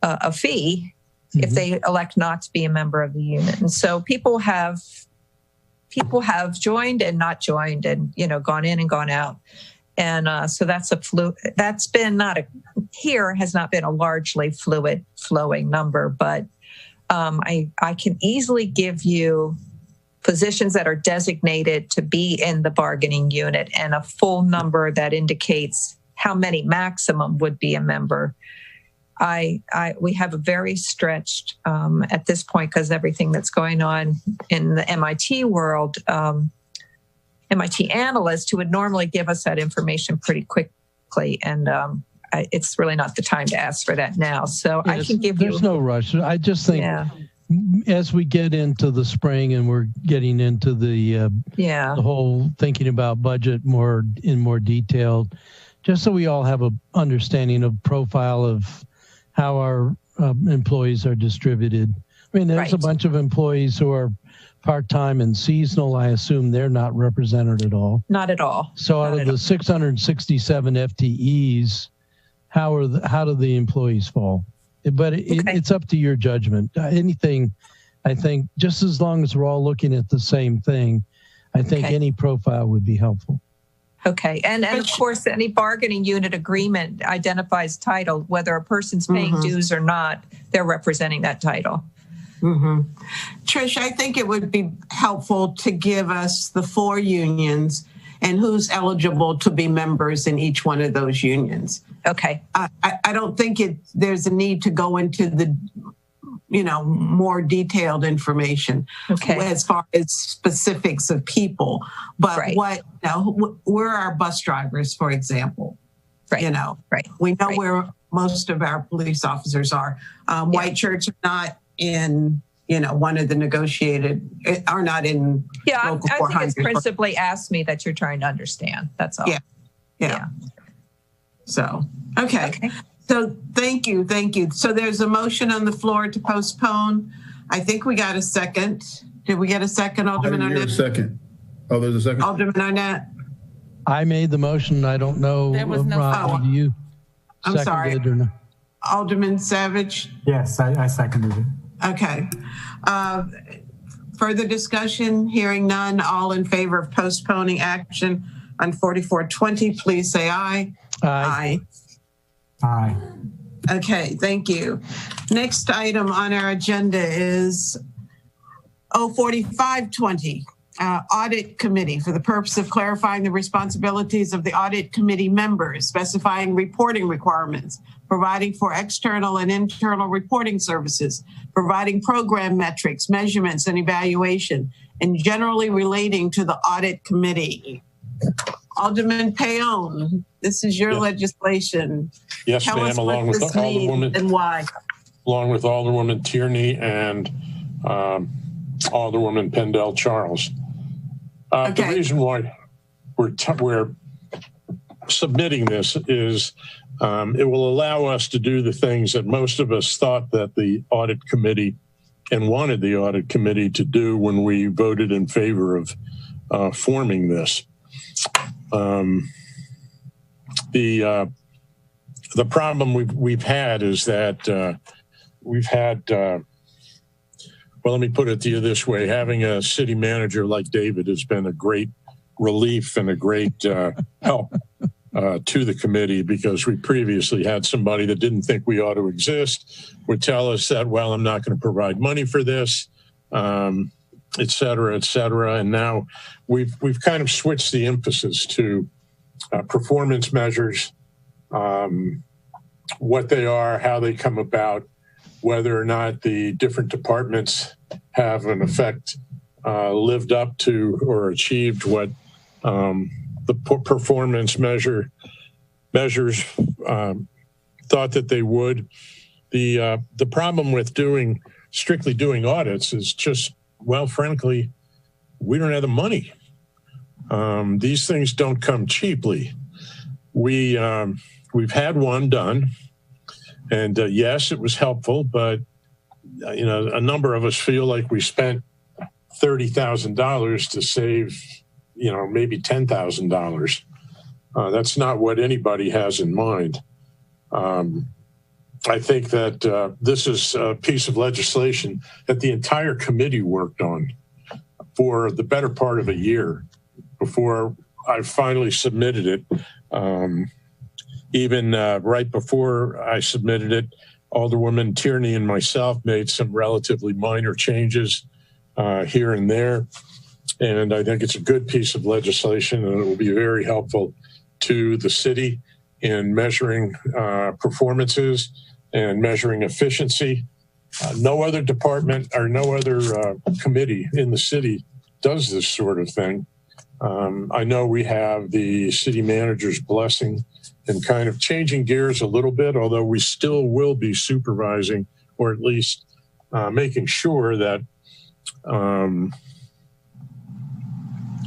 a fee if they elect not to be a member of the unit. And so people have joined and not joined, and gone in and gone out, and so that's has not been a largely fluid flowing number, but I can easily give you positions that are designated to be in the bargaining unit and a full number that indicates how many maximum would be a member. We have a very stretched at this point, because everything that's going on in the MIT world, MIT analysts who would normally give us that information pretty quickly, and it's really not the time to ask for that now. So I can give you. There's no rush. I just think as we get into the spring and we're getting into the whole thinking about budget in more detail, just so we all have a understanding of profile of how our employees are distributed. I mean, there's a bunch of employees who are part-time and seasonal. I assume they're not represented at all. Not at all. So out of the 667 FTEs, how do the employees fall? But it's up to your judgment. Anything, I think, just as long as we're all looking at the same thing, I think any profile would be helpful. Okay. And of course, any bargaining unit agreement identifies title, whether a person's paying dues or not, they're representing that title. Trish, I think it would be helpful to give us the 4 unions and who's eligible to be members in each one of those unions. Okay. I don't think there's a need to go into the more detailed information as far as specifics of people. But we're our bus drivers, for example. We know where most of our police officers are. White shirts are not in, one of the negotiated, are not in local 400. I think it's principally ASME that you're trying to understand. That's all. Yeah. So, okay. So thank you. So there's a motion on the floor to postpone. I think we got a second. Did we get a second, Alderman Arnett? A second. Oh, there's a second? Alderman Arnett? I made the motion. I don't know. There was no Rob, you I'm sorry. Or not? Alderman Savage? Yes, I seconded it. Okay. Further discussion? Hearing none. All in favor of postponing action on 4420, please say aye. Aye. Aye. Okay, thank you. Next item on our agenda is 4520, Audit Committee, for the purpose of clarifying the responsibilities of the Audit Committee members, specifying reporting requirements, providing for external and internal reporting services, providing program metrics, measurements, and evaluation, and generally relating to the Audit Committee. Alderman Payon, this is your legislation. Yes, Tell ma'am, us along what with this means and why. Along with Alderwoman Tierney and Alderwoman Pendell Charles. The reason why we're submitting this is it will allow us to do the things that most of us thought that the audit committee and wanted the audit committee to do when we voted in favor of forming this. The problem we've had is that we've had, well, let me put it to you this way. Having a city manager like David has been a great relief and a great help to the committee, because we previously had somebody that didn't think we ought to exist, would tell us that, well, I'm not going to provide money for this, et cetera, et cetera. And now we've kind of switched the emphasis to performance measures, what they are, how they come about, whether or not the different departments have in effect lived up to or achieved what the performance measures thought that they would. The problem with strictly doing audits is just, well, frankly, we don't have the money. These things don't come cheaply. We've had one done, and yes, it was helpful, but a number of us feel like we spent $30,000 to save, maybe $10,000. That's not what anybody has in mind. I think that this is a piece of legislation that the entire committee worked on for the better part of a year before I finally submitted it. Even right before I submitted it, Alderwoman Tierney and myself made some relatively minor changes here and there. And I think it's a good piece of legislation, and it will be very helpful to the city in measuring performances and measuring efficiency. No other department or no other committee in the city does this sort of thing. I know we have the city manager's blessing in kind of changing gears a little bit, although we still will be supervising, or at least making sure that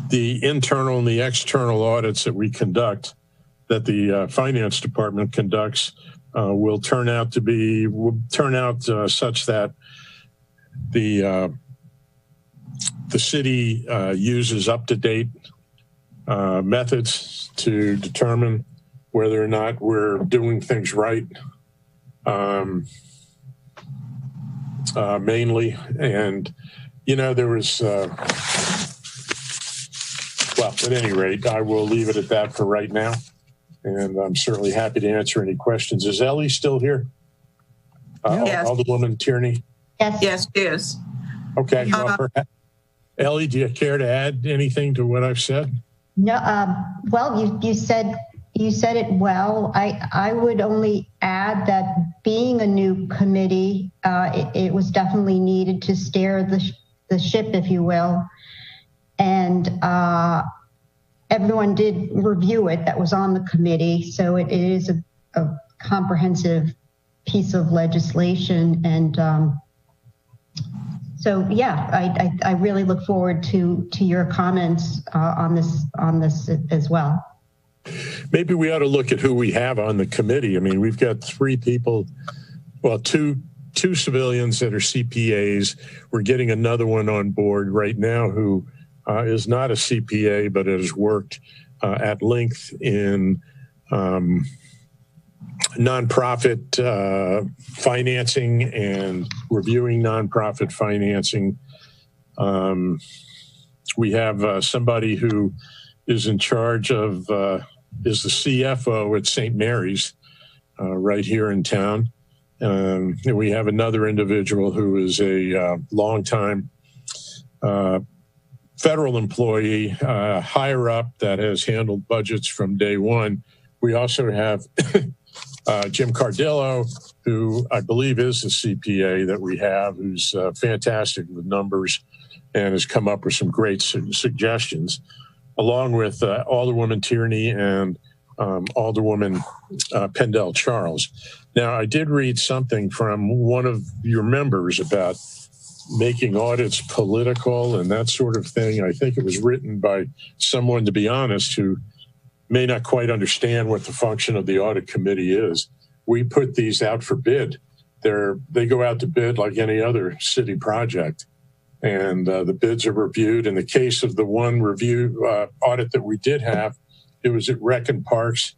the internal and the external audits that we conduct, that the finance department conducts, will turn out such that the city uses up-to-date methods to determine whether or not we're doing things right, mainly. And there was well, at any rate, I will leave it at that for right now. And I'm certainly happy to answer any questions. Is Ellie still here? Yes. Alderwoman Tierney? Yes, she is. Okay. Ellie, do you care to add anything to what I've said? No. Well, you said it well. I would only add that being a new committee, it was definitely needed to steer the ship, if you will. And everyone did review it that was on the committee. So it is a comprehensive piece of legislation. And so, yeah, I really look forward to your comments on this as well. Maybe we ought to look at who we have on the committee. I mean, we've got 3 people, well, two civilians that are CPAs. We're getting another one on board right now who is not a CPA, but has worked at length in nonprofit financing and reviewing nonprofit financing. We have somebody who is in charge of, is the CFO at St. Mary's right here in town. And we have another individual who is a longtime federal employee, higher up, that has handled budgets from day one. We also have Jim Cardillo, who I believe is the CPA that we have, who's fantastic with numbers and has come up with some great suggestions, along with Alderwoman Tierney and Alderwoman Pendell Charles. Now, I did read something from one of your members about making audits political and that sort of thing. I think it was written by someone, to be honest, who may not quite understand what the function of the audit committee is. We put these out for bid. They go out to bid like any other city project, and the bids are reviewed. In the case of the one review audit that we did have, it was at Rec and Parks,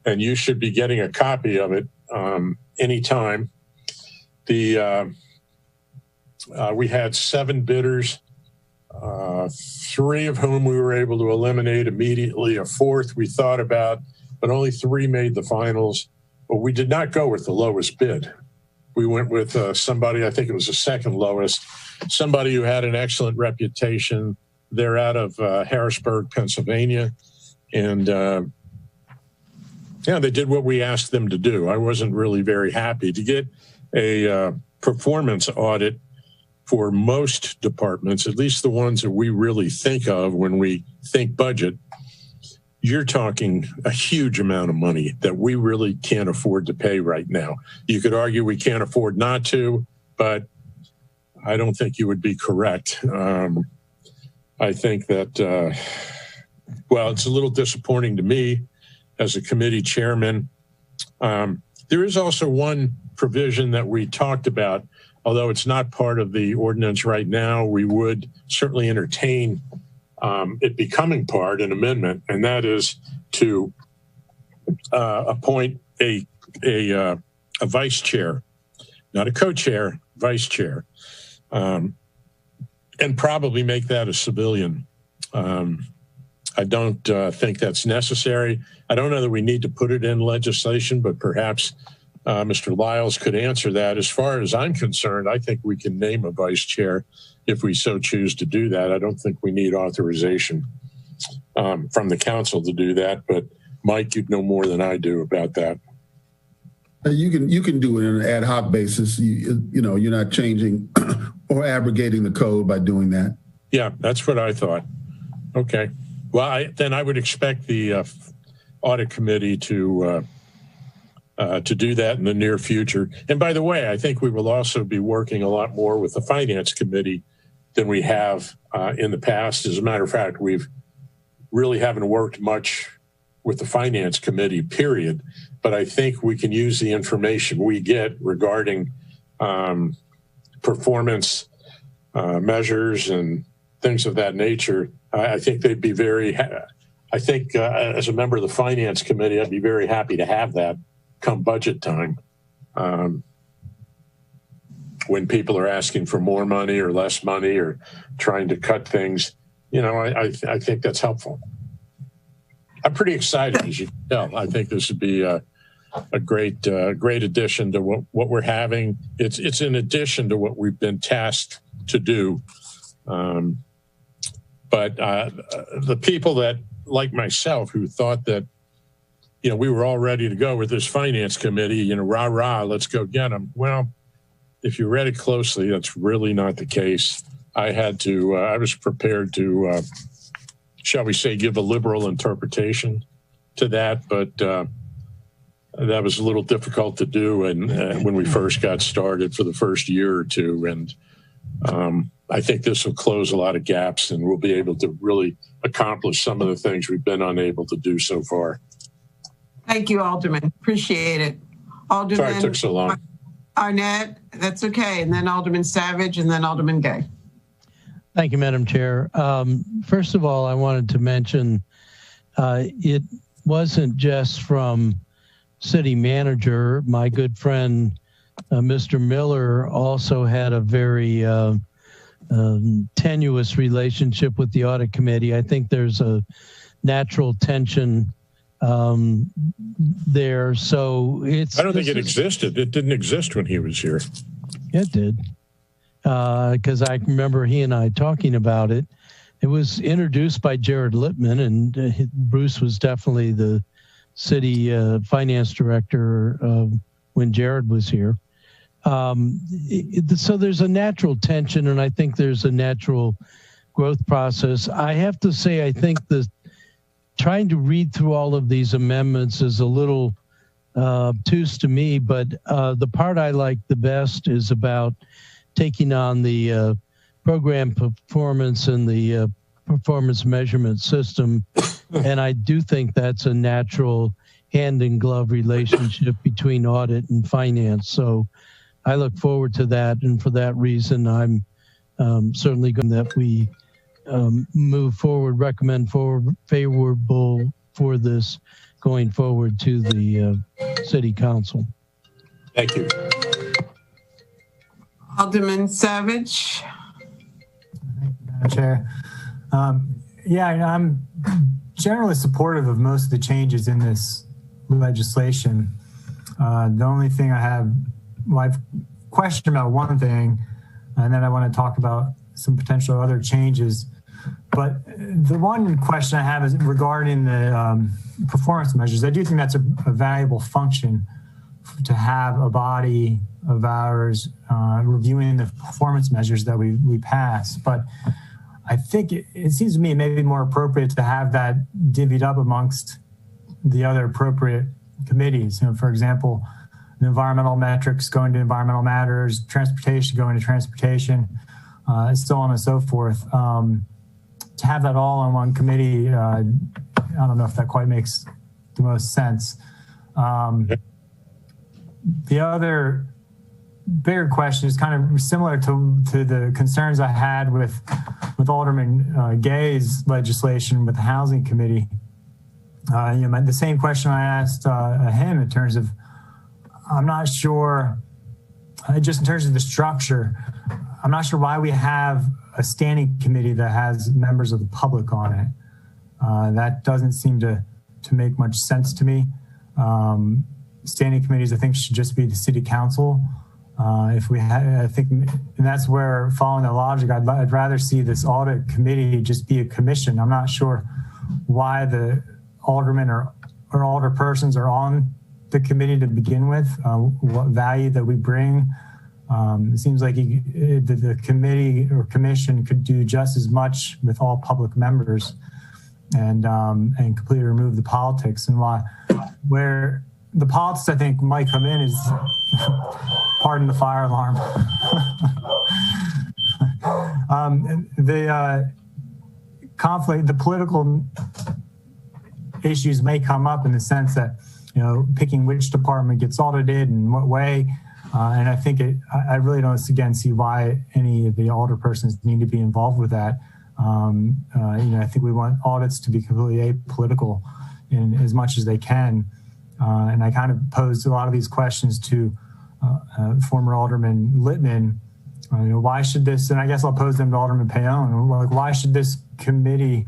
and you should be getting a copy of it anytime. We had 7 bidders, 3 of whom we were able to eliminate immediately. A 4th we thought about, but only 3 made the finals. But we did not go with the lowest bid. We went with somebody, I think it was the second lowest, somebody who had an excellent reputation. They're out of Harrisburg, Pennsylvania. And yeah, they did what we asked them to do. I wasn't really very happy to get a performance audit for most departments, at least the ones that we really think of when we think budget. You're talking a huge amount of money that we really can't afford to pay right now. You could argue we can't afford not to, but I don't think you would be correct. I think that, well, it's a little disappointing to me as a committee chairman. There is also one provision that we talked about, although it's not part of the ordinance right now. We would certainly entertain it becoming part, an amendment, and that is to appoint a vice chair, not a co-chair, vice chair, and probably make that a civilian. I don't think that's necessary. I don't know that we need to put it in legislation, but perhaps Mr. Lyles could answer that. As far as I'm concerned, I think we can name a vice chair if we so choose to do that. I don't think we need authorization from the council to do that, but Mike, you'd know more than I do about that. You can do it on an ad hoc basis. You know, you're not changing or abrogating the code by doing that. Yeah, that's what I thought. Okay. Well, then I would expect the audit committee to do that in the near future. And by the way, I think we will also be working a lot more with the finance committee than we have in the past. As a matter of fact, we've really haven't worked much with the finance committee, period. But I think we can use the information we get regarding performance measures and things of that nature. I think they'd be very, I think as a member of the finance committee, I'd be very happy to have that come budget time. When people are asking for more money or less money or trying to cut things, you know, I think that's helpful. I'm pretty excited, as you can tell. I think this would be a great addition to what we're having. It's in addition to what we've been tasked to do. But the people that, like myself, who thought that, you know, we were all ready to go with this finance committee, you know, rah, rah, let's go get them. Well, if you read it closely, that's really not the case. I was prepared to, shall we say, give a liberal interpretation to that, but that was a little difficult to do. And when we first got started for the first year or two, and I think this will close a lot of gaps and we'll be able to really accomplish some of the things we've been unable to do so far. Thank you, Alderman. Appreciate it. Alderman. Sorry it took so long. Arnett, that's okay. And then Alderman Savage and then Alderman Gay. Thank you, Madam Chair. First of all, I wanted to mention it wasn't just from city manager. My good friend, Mr. Miller, also had a very tenuous relationship with the audit committee. I think there's a natural tension there. So I don't think it existed. It didn't exist when he was here. It did. Because I remember he and I talking about it. It was introduced by Jared Lippman, and Bruce was definitely the city finance director when Jared was here. So there's a natural tension, and I think there's a natural growth process. I have to say, I think trying to read through all of these amendments is a little obtuse to me, but the part I like the best is about taking on the program performance and the performance measurement system. And I do think that's a natural hand-in-glove relationship between audit and finance. So I look forward to that. And for that reason, I'm certainly going that we move forward, recommend favorable for this going forward to the City Council. Thank you. Alderman Savage. Thank you, Madam Chair. Yeah, I'm generally supportive of most of the changes in this legislation. The only thing I have, well, I've questioned about one thing, and then I want to talk about some potential other changes. But the one question I have is regarding the performance measures. I do think that's a valuable function to have a body of ours reviewing the performance measures that we pass. But I think it seems to me maybe more appropriate to have that divvied up amongst the other appropriate committees. You know, for example, the environmental metrics going to environmental matters, transportation going to transportation, so on and so forth. To have that all on one committee, I don't know if that quite makes the most sense. The other bigger question is kind of similar to the concerns I had with Alderman Gay's legislation with the Housing Committee. The same question I asked him in terms of, I'm not sure, just in terms of the structure, I'm not sure why we have a standing committee that has members of the public on it. That doesn't seem to make much sense to me. Standing committees, I think, should just be the city council. If we had, I think, and that's where, following the logic, I'd rather see this audit committee just be a commission. I'm not sure why the aldermen or alderpersons are on the committee to begin with, what value that we bring. It seems like the committee or commission could do just as much with all public members and completely remove the politics. And where the politics, I think, might come in is, pardon the fire alarm. The conflict, the political issues may come up in the sense that, picking which department gets audited and what way. And I think I really don't, again, see why any of the alderpersons need to be involved with that. I think we want audits to be completely apolitical in as much as they can. And I kind of posed a lot of these questions to former Alderman Littman. Why should this, and I guess I'll pose them to Alderman Payon, like, why should this committee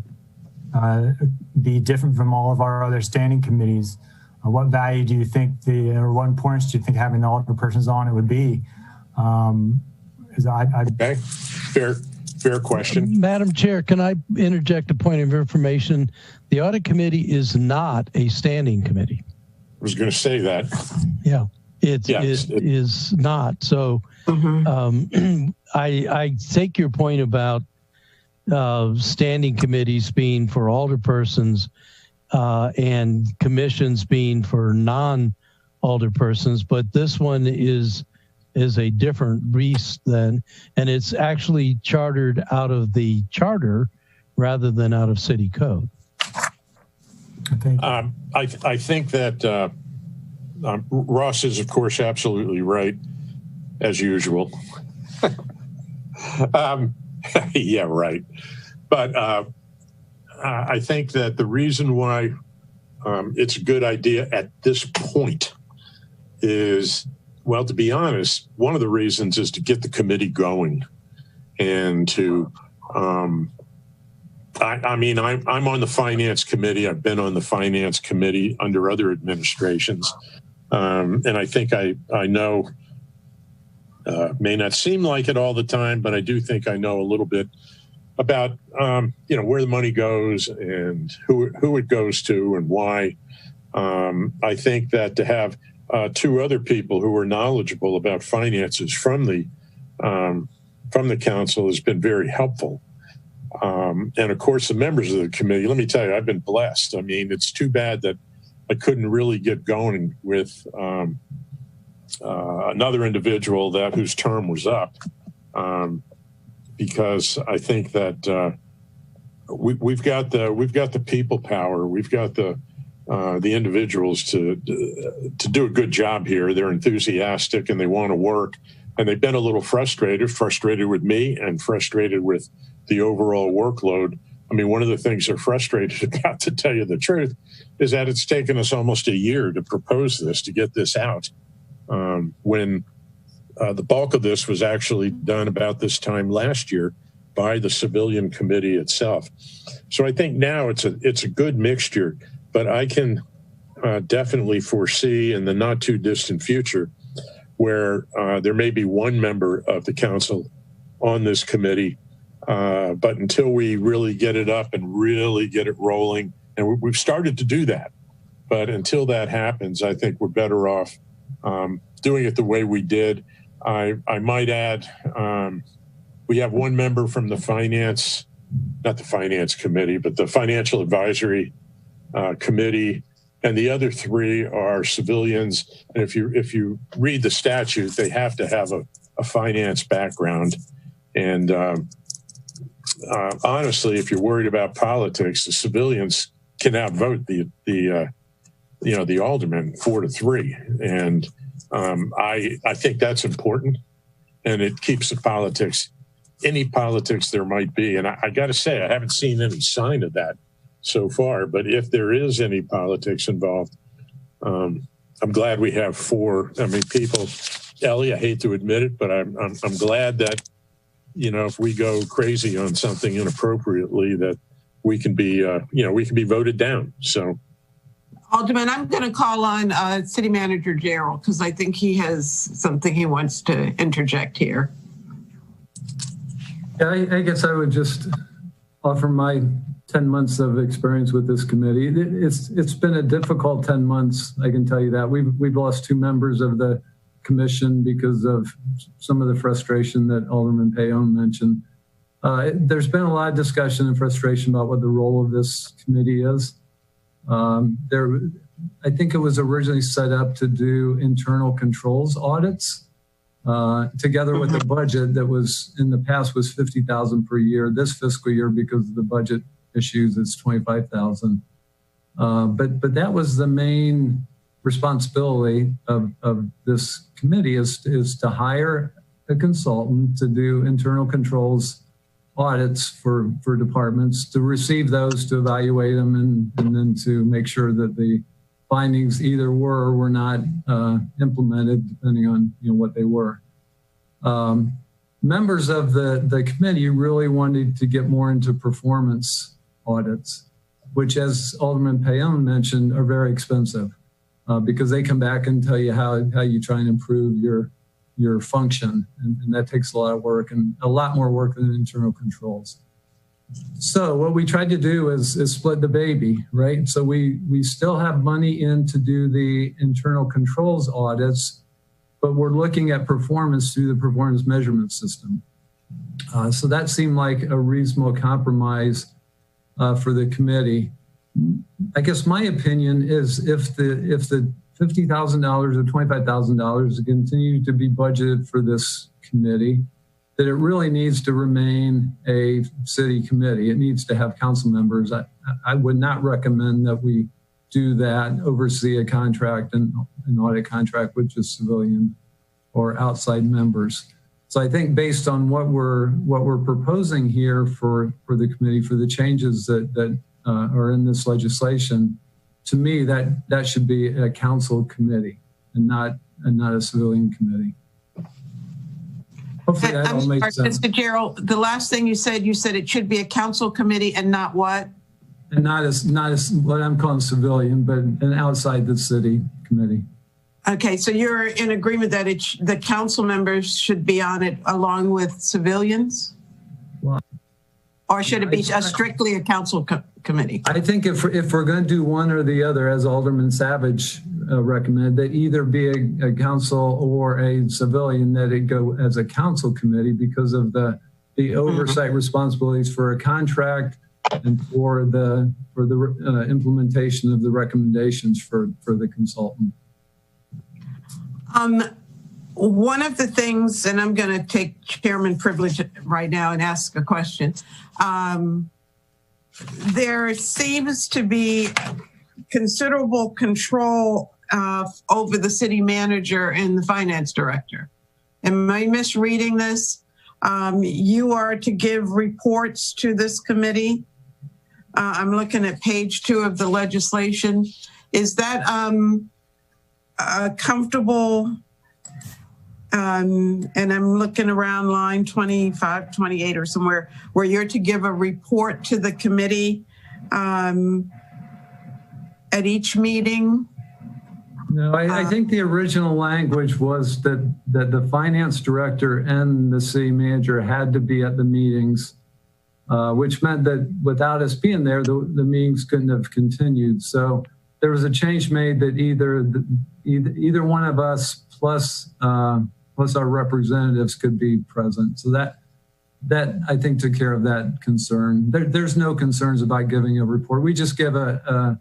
be different from all of our other standing committees? What value do you think or what importance do you think having the alderpersons on it would be? Okay, fair question. Madam Chair, can I interject a point of information? The audit committee is not a standing committee. I was going to say that. Yeah, it is not. So I take your point about standing committees being for alderpersons and commissions being for non-alderpersons, but this one is a different beast and it's actually chartered out of the charter rather than out of city code. I think that Ross is, of course, absolutely right, as usual. Yeah, right. But I think that the reason why it's a good idea at this point is, well, to be honest, one of the reasons is to get the committee going and to, I'm on the finance committee. I've been on the finance committee under other administrations. And I think I know, may not seem like it all the time, but I do think I know a little bit about, where the money goes and who it goes to and why. I think that to have two other people who are knowledgeable about finances from the council has been very helpful. And of course, the members of the committee, let me tell you, I've been blessed. I mean, it's too bad that I couldn't really get going with another individual whose term was up, because I think that we've got the people power, we've got the individuals to do a good job here. They're enthusiastic and they want to work, and they've been a little frustrated with me and frustrated with the overall workload. I mean, one of the things they're frustrated about, to tell you the truth, is that it's taken us almost a year to propose this, to get this out, when the bulk of this was actually done about this time last year by the civilian committee itself. So I think now it's a good mixture, but I can definitely foresee in the not too distant future where there may be one member of the council on this committee. But until we really get it up and really get it rolling, and we've started to do that, but until that happens, I think we're better off doing it the way we did. I might add, we have one member from the not the finance committee, but the financial advisory committee, and the other three are civilians. And if you read the statute, they have to have a finance background. And honestly, if you're worried about politics, the civilians can outvote the aldermen 4-3, and I think that's important, and it keeps the politics, any politics there might be. And I got to say, I haven't seen any sign of that so far. But if there is any politics involved, I'm glad we have 4. I mean, people, Ellie, I hate to admit it, but I'm glad that, you know, if we go crazy on something inappropriately, that we can be, we can be voted down. So, Alderman, I'm going to call on City Manager Gerald because I think he has something he wants to interject here. Yeah, I guess I would just offer my 10 months of experience with this committee. It's been a difficult 10 months, I can tell you that. We've lost 2 members of the commission because of some of the frustration that Alderman Payon mentioned. There's been a lot of discussion and frustration about what the role of this committee is. I think it was originally set up to do internal controls audits together with the budget that was in the past was $50,000 per year. This fiscal year, because of the budget issues, it's $25,000. But that was the main responsibility of this committee is to hire a consultant to do internal controls audits for departments, to receive those, to evaluate them, and then to make sure that the findings either were or were not implemented, depending on what they were. Members of the committee really wanted to get more into performance audits, which, as Alderman Payon mentioned, are very expensive because they come back and tell you how you try and improve your function, and that takes a lot of work, and a lot more work than internal controls. So what we tried to do is split the baby, right? So we still have money in to do the internal controls audits, but we're looking at performance through the performance measurement system. So that seemed like a reasonable compromise for the committee. I guess my opinion is if the $50,000 or $25,000 continue to be budgeted for this committee, that it really needs to remain a city committee. It needs to have council members. I would not recommend that we do that, oversee a contract and an audit contract with just civilian or outside members. So I think based on what we're proposing here for the committee, for the changes that are in this legislation, to me, that should be a council committee and not a civilian committee. Hopefully that all makes sense. Mr. Gerald, the last thing you said it should be a council committee and not what? And not as what I'm calling civilian, but an outside the city committee. Okay, so you're in agreement that the council members should be on it along with civilians? Well, or should it be strictly a council committee? I think if we're going to do one or the other, as Alderman Savage recommended, that either be a council or a civilian, that it go as a council committee because of the oversight responsibilities for a contract and for the implementation of the recommendations for the consultant. One of the things, and I'm going to take chairman privilege right now and ask a question. There seems to be considerable control over the city manager and the finance director. Am I misreading this? You are to give reports to this committee. I'm looking at page 2 of the legislation. Is that comfortable? And I'm looking around line 25, 28 or somewhere where you're to give a report to the committee. at each meeting? No, I think the original language was that the finance director and the city manager had to be at the meetings, which meant that without us being there, the meetings couldn't have continued. So there was a change made that either one of us plus our representatives could be present. So that I think took care of that concern. There's no concerns about giving a report. We just give an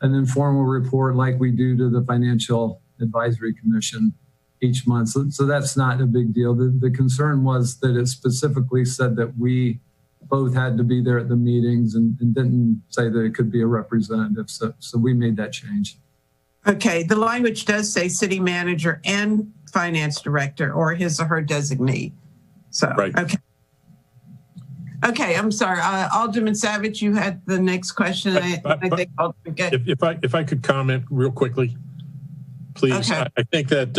informal report like we do to the Financial Advisory Commission each month. So that's not a big deal. The concern was that it specifically said that we both had to be there at the meetings and didn't say that it could be a representative. So we made that change. Okay, the language does say city manager and finance director or his or her designee. So, right. Okay. Okay, I'm sorry. Alderman Savage, you had the next question. I think Alderman Gay. If I could comment real quickly, please. Okay. I think that,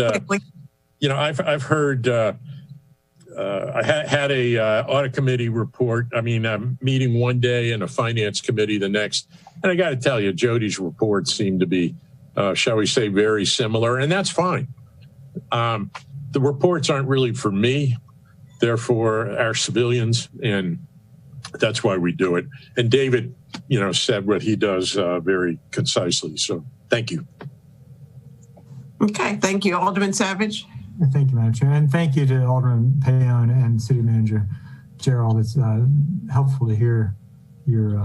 I've heard, I had a audit committee report. I mean, a meeting one day and a finance committee the next. And I got to tell you, Jody's reports seem to be, shall we say, very similar, and that's fine. The reports aren't really for me. They're for our civilians, and that's why we do it. And David, said what he does very concisely. So thank you. Okay, thank you. Alderman Savage. Thank you, Madam Chair. And thank you to Alderman Payon and City Manager Gerald. It's helpful to hear your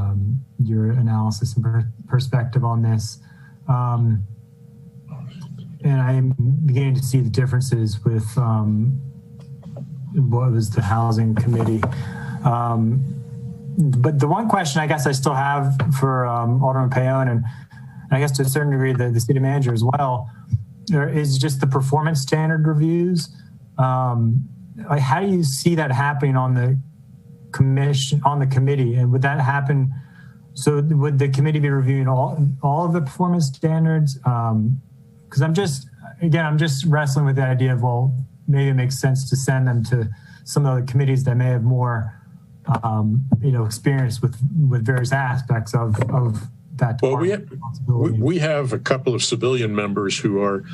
analysis and perspective on this. And I'm beginning to see the differences with what was the Housing Committee. But the one question I guess I still have for Alderman Payon, and I guess to a certain degree the city manager as well, is just the performance standard reviews. How do you see that happening on the committee, and would that happen? So would the committee be reviewing all of the performance standards? Because I'm just wrestling with the idea of, well, maybe it makes sense to send them to some of the committees that may have more, experience with various aspects of that. Well, we have a couple of civilian members who are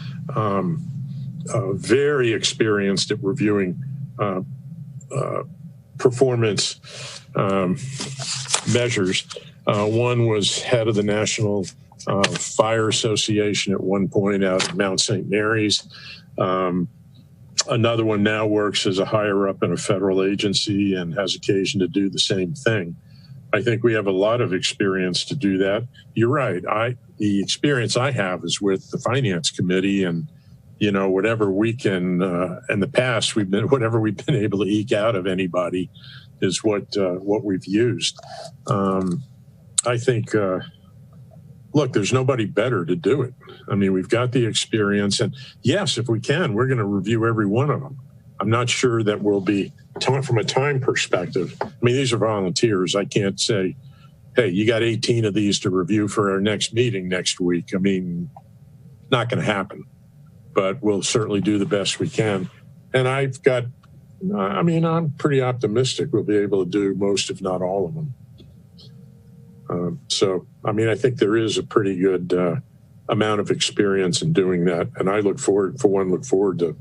very experienced at reviewing performance measures. One was head of the National Fire Association at one point out at Mount St. Mary's. Another one now works as a higher up in a federal agency and has occasion to do the same thing. I think we have a lot of experience to do that. You're right. The experience I have is with the Finance Committee, and whatever we can in the past whatever we've been able to eke out of anybody is what we've used. I think. Look, there's nobody better to do it. I mean, we've got the experience, and yes, if we can, we're going to review every one of them. I'm not sure that we'll be from a time perspective. I mean, these are volunteers. I can't say, hey, you got 18 of these to review for our next meeting next week. I mean, not going to happen, but we'll certainly do the best we can. And I'm pretty optimistic we'll be able to do most, if not all of them. I think there is a pretty good amount of experience in doing that. And I look forward to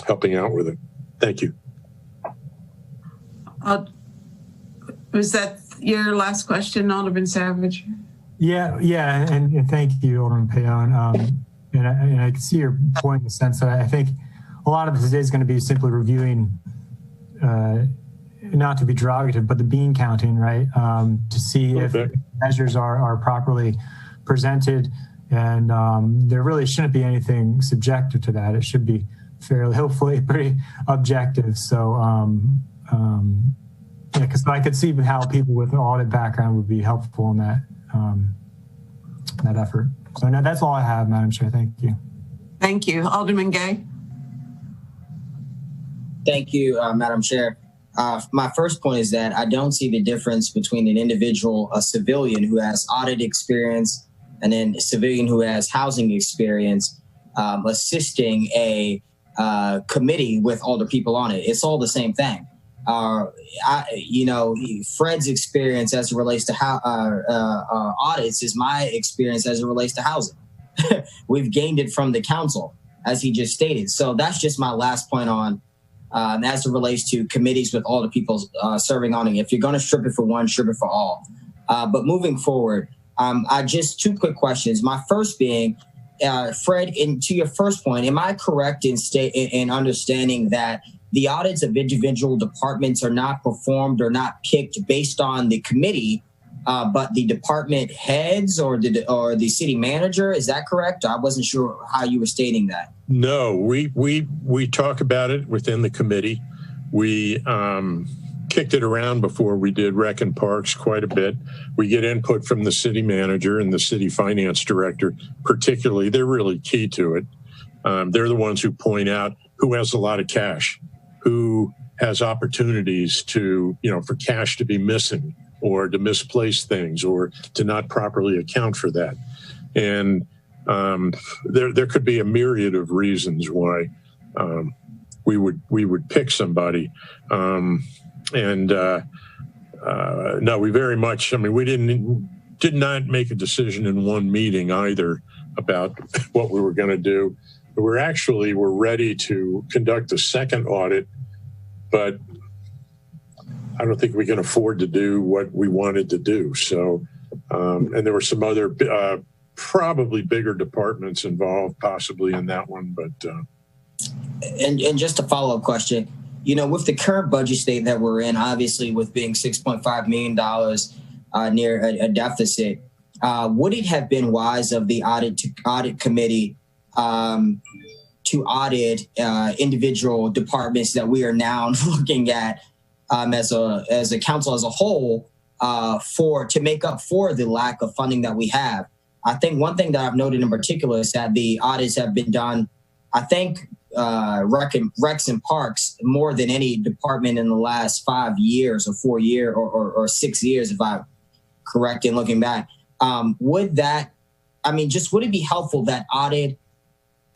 helping out with it. Thank you. Was that your last question, Alderman Savage? Yeah. And thank you, Alderman Payon. And I can see your point in the sense that I think a lot of this is going to be simply reviewing, not to be derogative, but the bean counting, right? To see if measures are properly presented, and there really shouldn't be anything subjective to that. It should be hopefully pretty objective. So, because I could see how people with an audit background would be helpful in that effort. So no, that's all I have, Madam Chair. Thank you. Thank you, Alderman Gay. Thank you, Madam Chair. My first point is that I don't see the difference between an individual, a civilian who has audit experience, and then a civilian who has housing experience, assisting a committee with all the people on it. It's all the same thing. Fred's experience as it relates to how audits is my experience as it relates to housing. We've gained it from the council, as he just stated. So that's just my last point on as it relates to committees with all the people serving on it. If you're going to strip it for one, strip it for all. But moving forward, I just two quick questions. My first being, Fred, to your first point, am I correct in understanding that the audits of individual departments are not performed or not picked based on the committee, but the department heads or the city manager? Is that correct? I wasn't sure how you were stating that. No, we talk about it within the committee. We kicked it around before we did Rec and Parks quite a bit. We get input from the city manager and the city finance director, particularly. They're really key to it. They're the ones who point out who has a lot of cash, who has opportunities to, for cash to be missing or to misplace things or to not properly account for that. And there could be a myriad of reasons why we would pick somebody. No, we very much, we did not make a decision in one meeting either about what we were going to do. We're ready to conduct a second audit, but I don't think we can afford to do what we wanted to do. So, and there were some other probably bigger departments involved possibly in that one, but. And just a follow-up question, with the current budget state that we're in, obviously with being $6.5 million near a deficit, would it have been wise of the audit committee to audit individual departments that we are now looking at as a council as a whole to make up for the lack of funding that we have? I think one thing that I've noted in particular is that the audits have been done, I think, Recs and Parks more than any department in the last 5 years or 4 years or 6 years, if I'm correct in looking back. Would it be helpful that audit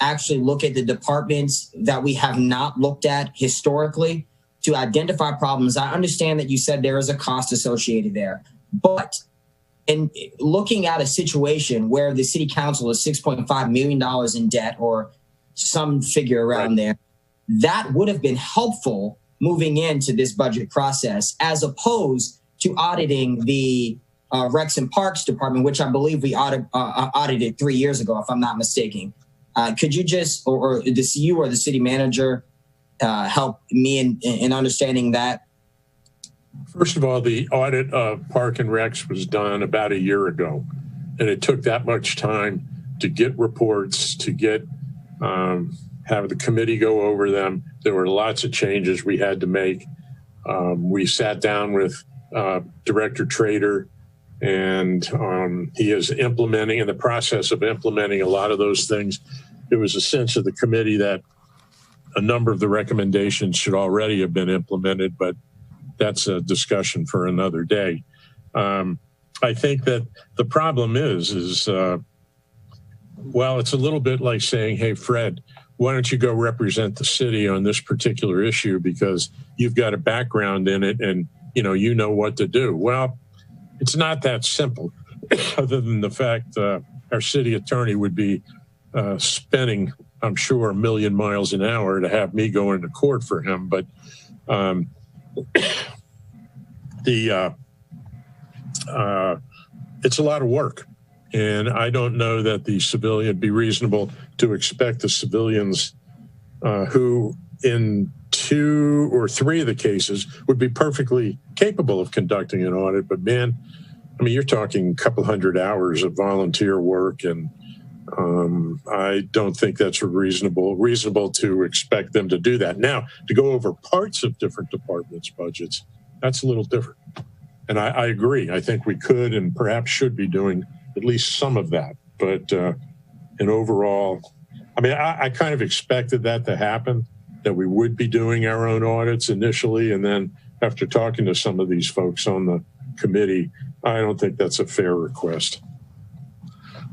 actually look at the departments that we have not looked at historically to identify problems? I understand that you said there is a cost associated there, but in looking at a situation where the city council is $6.5 million in debt or some figure around there, that would have been helpful moving into this budget process, as opposed to auditing the Recs and Parks department, which I believe we audited 3 years ago, if I'm not mistaken. Could you just, or you or the city manager, help me in understanding that? First of all, the audit of Park and Recs was done about a year ago, and it took that much time to get reports, to get have the committee go over them. There were lots of changes we had to make. We sat down with Director Trader, and he is implementing, in the process of implementing a lot of those things. There was a sense of the committee that a number of the recommendations should already have been implemented, but that's a discussion for another day. I think that the problem is well, it's a little bit like saying, hey, Fred, why don't you go represent the city on this particular issue because you've got a background in it and you know what to do. Well, it's not that simple, other than the fact our city attorney would be spending, I'm sure, 1 million miles an hour to have me go into court for him. But it's a lot of work. And I don't know that it'd be reasonable to expect the civilians who in 2 or 3 of the cases would be perfectly capable of conducting an audit. But man, you're talking a couple hundred hours of volunteer work, and I don't think that's reasonable to expect them to do that. Now, to go over parts of different departments' budgets, that's a little different. And I agree. I think we could and perhaps should be doing at least some of that. But in overall, I kind of expected that to happen, that we would be doing our own audits initially. And then after talking to some of these folks on the committee, I don't think that's a fair request.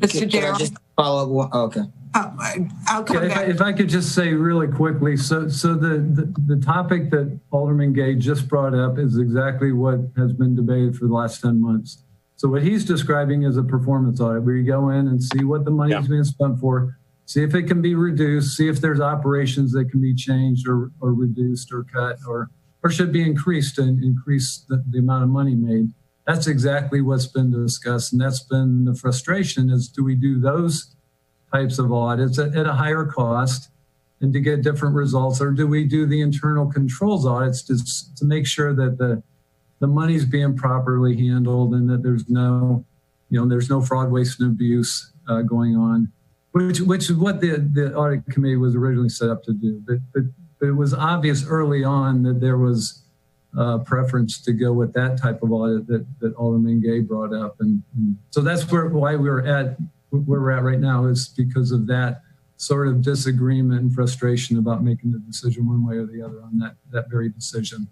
Can I just follow up? Okay. I'll come back. If I could just say really quickly, so the topic that Alderman Gay just brought up is exactly what has been debated for the last 10 months. So what he's describing is a performance audit where you go in and see what the money is being spent for, see if it can be reduced, see if there's operations that can be changed or reduced or cut or should be increased and increase the amount of money made. That's exactly what's been discussed. And that's been the frustration is, do we do those types of audits at a higher cost and to get different results, or do we do the internal controls audits to make sure that the money's being properly handled and that there's no fraud, waste, and abuse going on, which is what the audit committee was originally set up to do. But it was obvious early on that there was preference to go with that type of audit that Alderman Gay brought up, and so that's why we're at where we're at right now, is because of that sort of disagreement and frustration about making the decision one way or the other on that very decision.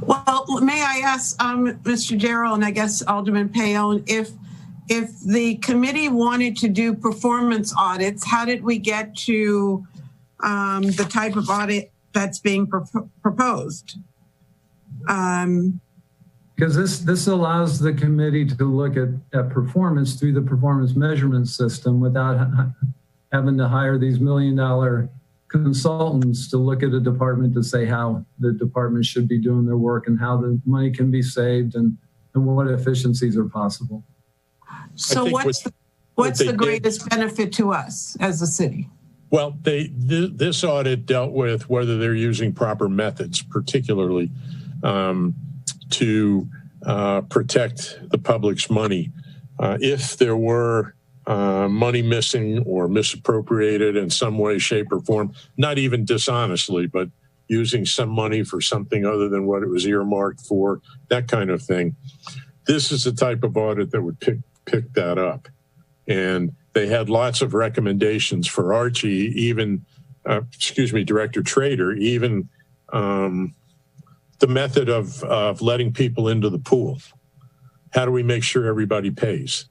Well, may I ask Mr. Gerald and I guess Alderman Payon, if the committee wanted to do performance audits, how did we get to the type of audit that's being proposed? Because this allows the committee to look at performance through the performance measurement system without having to hire these $1 million consultants to look at a department to say how the department should be doing their work and how the money can be saved and what efficiencies are possible. So what's the greatest benefit to us as a city? Well, this audit dealt with whether they're using proper methods, particularly to protect the public's money. If there were money missing or misappropriated in some way, shape, or form, not even dishonestly, but using some money for something other than what it was earmarked for, that kind of thing. This is the type of audit that would pick that up. And they had lots of recommendations for Archie, even, Director Trader, even the method of letting people into the pool. How do we make sure everybody pays?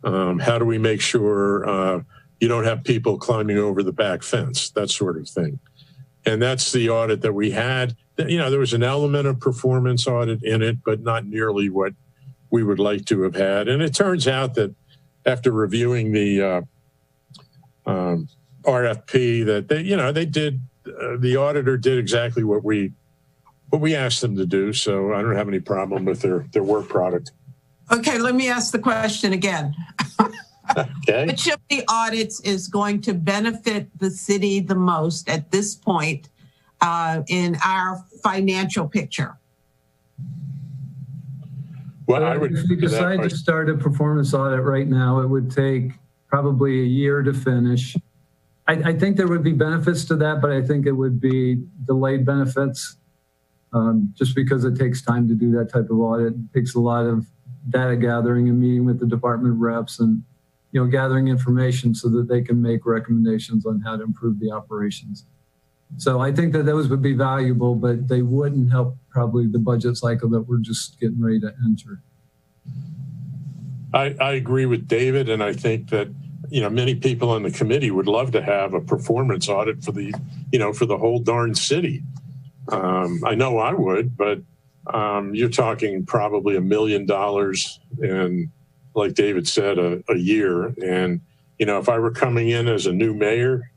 How do we make sure you don't have people climbing over the back fence, that sort of thing? And that's the audit that we had. You know, there was an element of performance audit in it, but not nearly what we would like to have had. And it turns out that after reviewing the RFP, that the auditor did exactly what we asked them to do. So I don't have any problem with their work product. Okay, let me ask the question again. Okay. Which of the audits is going to benefit the city the most at this point in our financial picture? Well, if we decide to start a performance audit right now, it would take probably a year to finish. I think there would be benefits to that, but I think it would be delayed benefits just because it takes time to do that type of audit. It takes a lot of data gathering and meeting with the department reps and gathering information so that they can make recommendations on how to improve the operations. So I think that those would be valuable, but they wouldn't help probably the budget cycle that we're just getting ready to enter. I agree with David, and I think that many people on the committee would love to have a performance audit for the for the whole darn city. I know I would, but you're talking probably $1 million and, like David said, a year. And if I were coming in as a new mayor,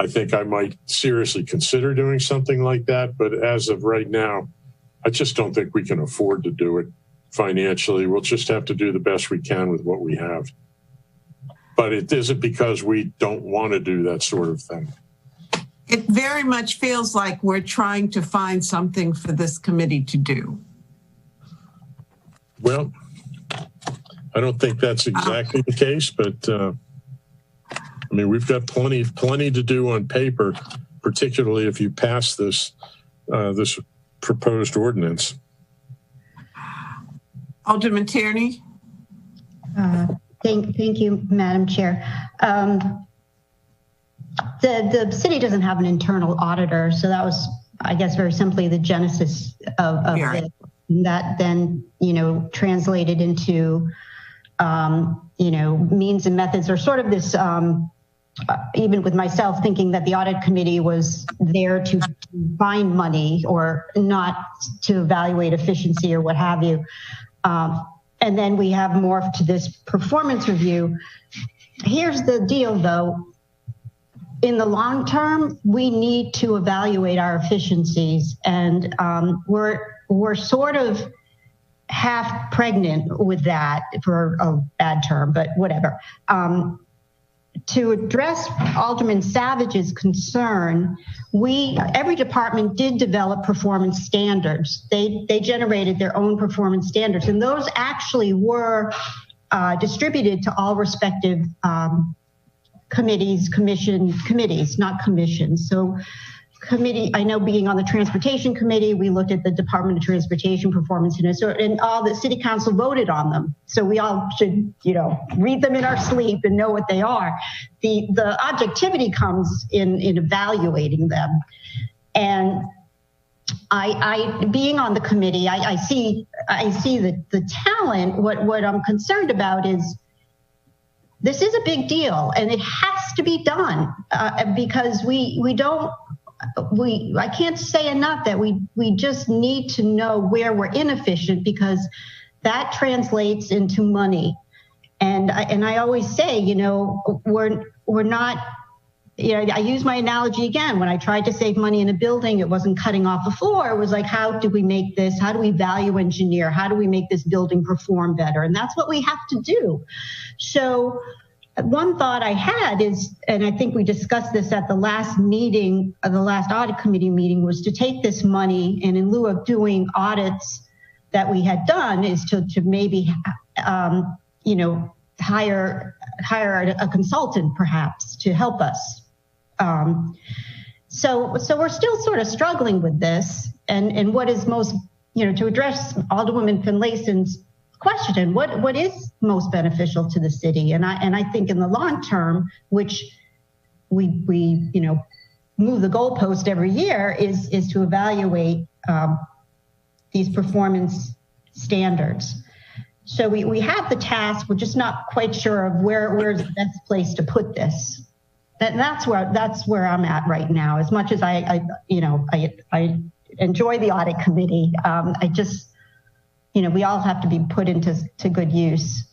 I think I might seriously consider doing something like that. But as of right now, I just don't think we can afford to do it financially. We'll just have to do the best we can with what we have. But it isn't because we don't want to do that sort of thing. It very much feels like we're trying to find something for this committee to do. Well, I don't think that's exactly the case, but I mean, we've got plenty to do on paper, particularly if you pass this this proposed ordinance. Alderman Tierney. Thank you, Madam Chair. The city doesn't have an internal auditor, so that was, I guess, very simply the genesis of this. That then, translated into means and methods, or sort of this, even with myself thinking that the audit committee was there to find money or not to evaluate efficiency or what have you. And then we have morphed to this performance review. Here's the deal, though. In the long term, we need to evaluate our efficiencies, and we're sort of half pregnant with that, for a bad term, but whatever. To address Alderman Savage's concern, every department did develop performance standards. They generated their own performance standards, and those actually were distributed to all respective committees, not commissions. So committee, I know being on the transportation committee, we looked at the Department of Transportation performance and all the city council voted on them. So we all should, read them in our sleep and know what they are. The objectivity comes in evaluating them. And I being on the committee, I see the talent. What I'm concerned about is this is a big deal, and it has to be done because I can't say enough that we just need to know where we're inefficient, because that translates into money. And I always say, we're not, I use my analogy again. When I tried to save money in a building, it wasn't cutting off a floor. It was like, how do we make this? How do we value engineer? How do we make this building perform better? And that's what we have to do. So one thought I had is, and I think we discussed this at the last meeting, the last audit committee meeting, was to take this money and in lieu of doing audits that we had done is to maybe, hire a consultant perhaps to help us. So we're still sort of struggling with this, and what is most, to address Alderwoman Finlayson's question, what is most beneficial to the city? And I think in the long term, which we move the goalpost every year, is to evaluate these performance standards. So we have the task, we're just not quite sure of where's the best place to put this. That's where I'm at right now. As much as I enjoy the audit committee, we all have to be put into good use.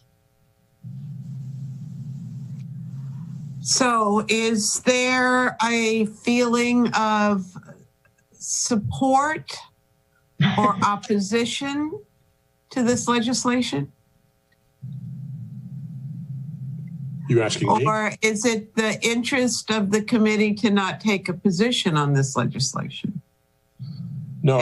So is there a feeling of support or opposition to this legislation? You asking me? Or is it the interest of the committee to not take a position on this legislation? No,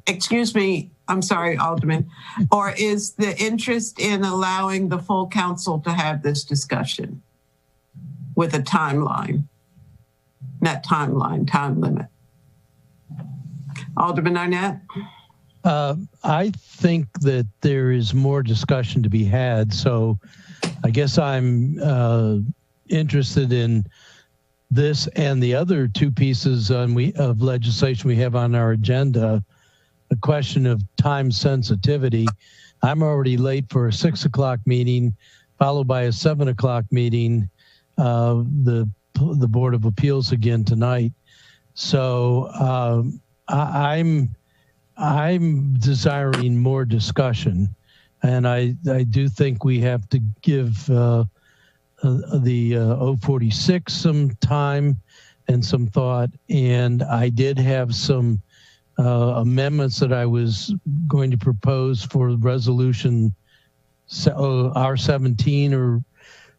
excuse me, I'm sorry, Alderman. Or is the interest in allowing the full council to have this discussion with a timeline? Not timeline, time limit. Alderman Arnett? I think that there is more discussion to be had. So I guess I'm interested in this and the other two pieces of legislation we have on our agenda. The question of time sensitivity. I'm already late for a 6 o'clock meeting, followed by a 7 o'clock meeting, the Board of Appeals again tonight. So I'm desiring more discussion, and I do think we have to give the 046 some time and some thought. And I did have some amendments that I was going to propose for resolution R17 or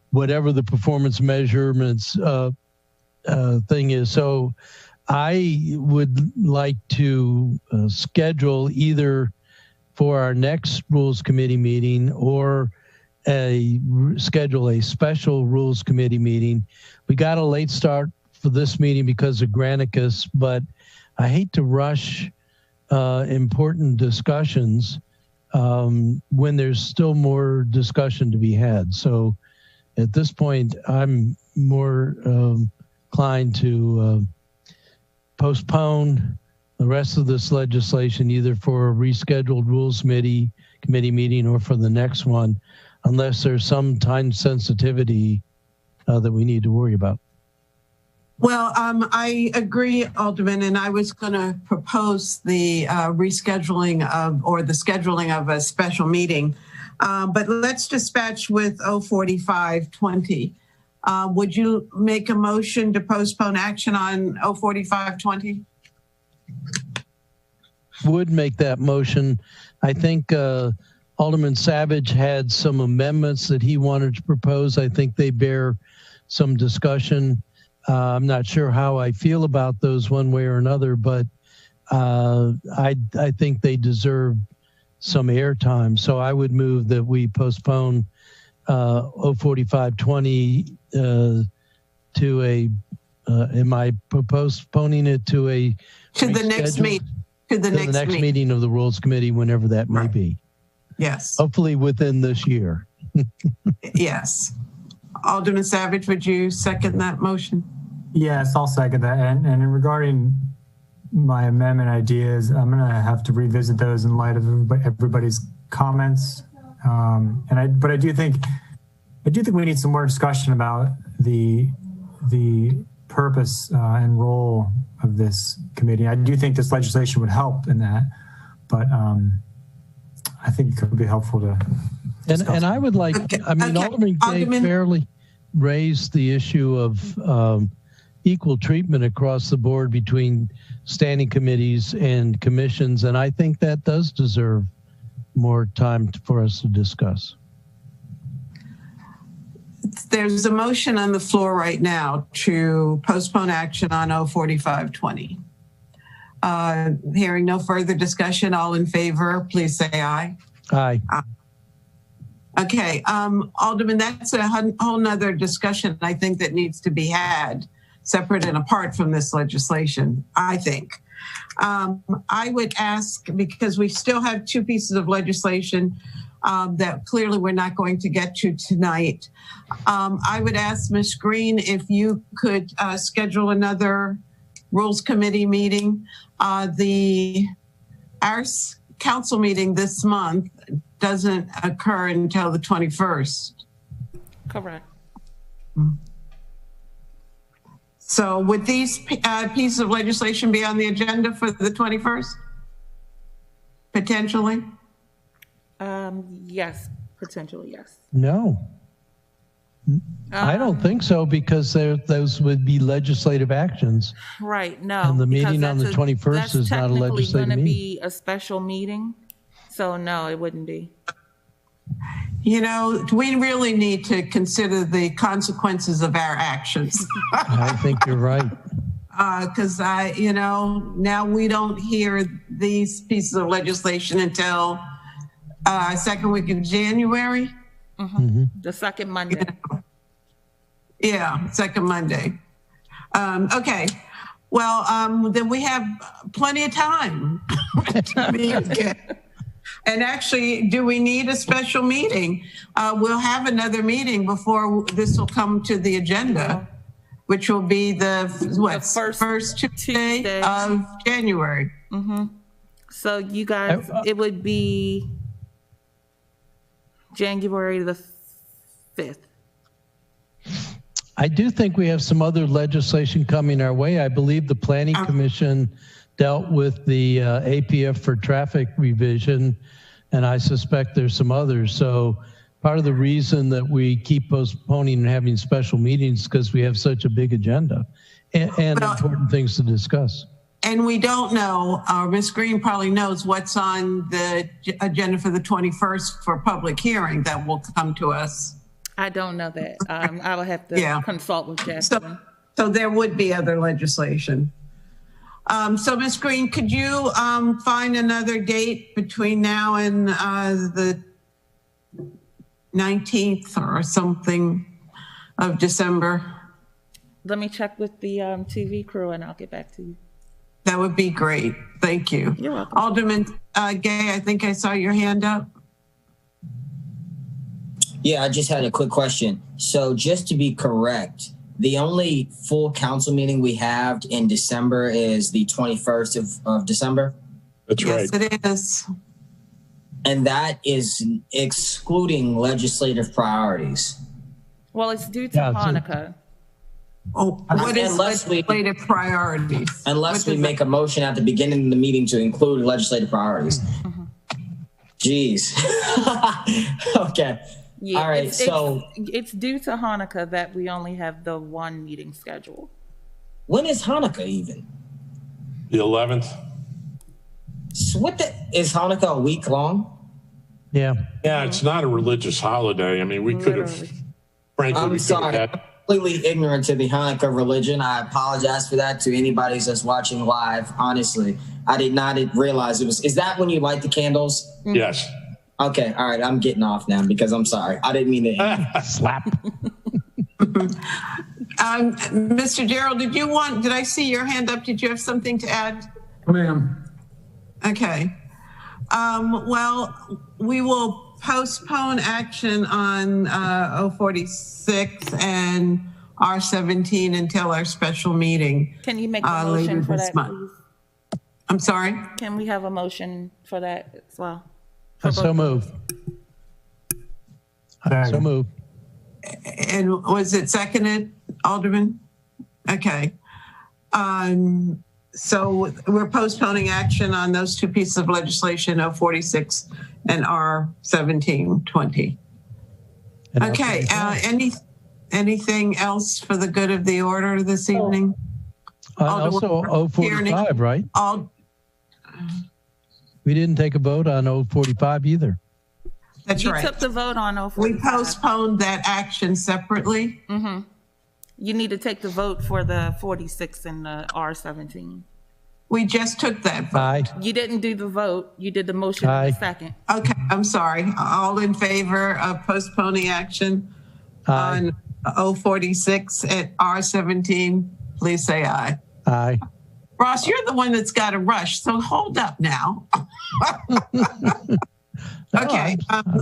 whatever the performance measurements thing is. So I would like to schedule either for our next Rules Committee meeting or schedule a special Rules Committee meeting. We got a late start for this meeting because of Granicus, but I hate to rush important discussions when there's still more discussion to be had. So at this point, I'm more inclined to postpone the rest of this legislation either for a rescheduled Rules Committee meeting or for the next one unless there's some time sensitivity that we need to worry about. Well, I agree, Alderman, and I was going to propose the rescheduling of, or the scheduling of a special meeting, but let's dispatch with 04520. Would you make a motion to postpone action on 04520? Would make that motion. I think Alderman Savage had some amendments that he wanted to propose. I think they bear some discussion. I'm not sure how I feel about those one way or another, but I think they deserve some airtime. So I would move that we postpone 04520 to a, am I postponing it to a the next meeting? To the next meeting of the Rules Committee, whenever that may be. Yes. Hopefully within this year. Yes. Alderman Savage, would you second that motion? Yes, I'll second that. And regarding my amendment ideas, I'm going to have to revisit those in light of everybody's comments. But I do think we need some more discussion about the purpose and role of this committee. I do think this legislation would help in that, but I think it could be helpful to. And I would like, okay. I mean, Okay. Alderman fairly raised the issue of equal treatment across the board between standing committees and commissions, and I think that does deserve more time for us to discuss. There's a motion on the floor right now to postpone action on 04520. Hearing no further discussion, all in favor, please say aye. Aye. Okay, Alderman, that's a whole nother discussion I think that needs to be had separate and apart from this legislation, I think. I would ask, because we still have two pieces of legislation that clearly we're not going to get to tonight. I would ask Ms. Green if you could schedule another Rules Committee meeting. Our council meeting this month doesn't occur until the 21st. Correct. So would these pieces of legislation be on the agenda for the 21st? Potentially? Yes, potentially, yes. No. I don't think so, because those would be legislative actions. Right, no. And the meeting on the 21st is not a legislative meeting. That's technically going to be a special meeting, so no, it wouldn't be. You know, we really need to consider the consequences of our actions. I think you're right. Because now we don't hear these pieces of legislation until second week of January. Mm-hmm. The second Monday. Yeah, second Monday. Okay. Well, then we have plenty of time. And actually, do we need a special meeting? We'll have another meeting before this will come to the agenda, which will be the first Tuesday of January. Mm-hmm. So you guys, it would be January the 5th. I do think we have some other legislation coming our way. I believe the Planning Commission dealt with the APF for traffic revision, and I suspect there's some others. So part of the reason that we keep postponing and having special meetings is because we have such a big agenda and important things to discuss. And we don't know, Ms. Green probably knows what's on the agenda for the 21st for public hearing that will come to us. I don't know that. I will have to consult with Jasmine. So there would be other legislation. So Ms. Green, could you find another date between now and the 19th or something of December? Let me check with the TV crew and I'll get back to you. That would be great. Thank you. You're welcome. Alderman Gay, I think I saw your hand up. Yeah, I just had a quick question. So just to be correct, the only full council meeting we have in December is the 21st of December? That's right. Yes, it is. and that is excluding legislative priorities. Well, it's due to Hanukkah. Oh, what is legislative priorities? Unless we make a motion at the beginning of the meeting to include legislative priorities. Jeez. Okay. Yeah, all right. It's due to Hanukkah that we only have the one meeting scheduled. When is Hanukkah even? The 11th. So is Hanukkah a week long? Yeah. Yeah, it's not a religious holiday. I mean, we could have, frankly, I'm sorry. I'm completely ignorant to the Hanukkah religion. I apologize for that to anybody that's watching live. Honestly, I did not realize it was. Is that when you light the candles? Yes. Okay. All right. I'm getting off now because I'm sorry. I didn't mean to slap. Mr. Gerald, did I see your hand up? Did you have something to add? Ma'am. Okay. Well, we will postpone action on 046 and R17 until our special meeting. Can you make a motion for that, please? I'm sorry? Can we have a motion for that as well? So moved. So moved. And was it seconded, Alderman? Okay. So we're postponing action on those two pieces of legislation, 046 and R1720. Okay. Anything else for the good of the order this evening? Also 045, right? We didn't take a vote on 045 either. That's right. You took the vote on 045. We postponed that action separately. Mm-hmm. You need to take the vote for the 46 and the R17. We just took that vote. Aye. You didn't do the vote. You did the motion in the second. Okay, I'm sorry. All in favor of postponing action on 046 at R17, please say aye. Aye. Ross, you're the one that's got to rush, so hold up now. Okay,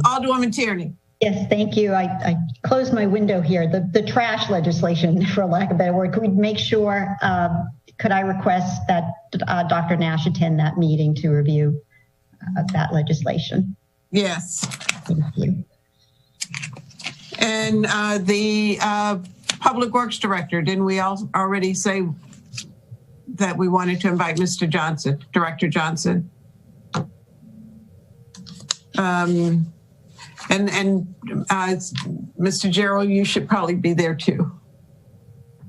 Alderwoman Tierney. Yes, thank you. I closed my window here. The trash legislation, for lack of a better word, could we make sure, could I request that Dr. Nash attend that meeting to review that legislation? Yes. Thank you. And the Public Works Director, didn't we already say that we wanted to invite Mr. Johnson, Director Johnson? And Mr. Gerald, you should probably be there too.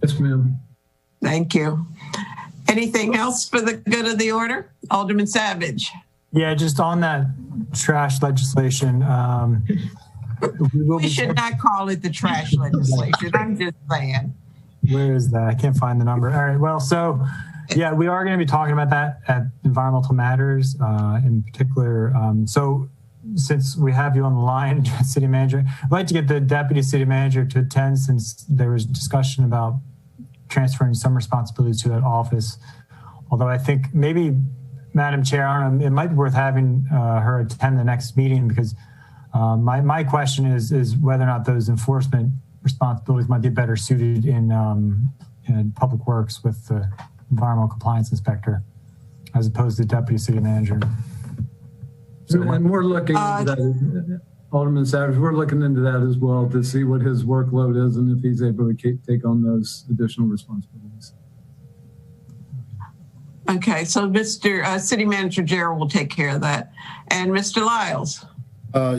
Yes, ma'am. Thank you. Anything else for the good of the order? Alderman Savage. Yeah, just on that trash legislation. We should not call it the trash legislation. I'm just saying. Where is that? I can't find the number. All right. Well, so yeah, we are going to be talking about that at Environmental Matters in particular. So since we have you on the line, City Manager, I'd like to get the Deputy City Manager to attend since there was discussion about transferring some responsibilities to that office. Although I think maybe, Madam Chair, I don't know, it might be worth having her attend the next meeting because my question is whether or not those enforcement responsibilities might be better suited in Public Works with the Environmental Compliance Inspector as opposed to Deputy City Manager. So, and we're looking into that, Alderman Savage, we're looking into that as well to see what his workload is and if he's able to take on those additional responsibilities. Okay, so Mr. City Manager Gerald will take care of that. And Mr. Lyles.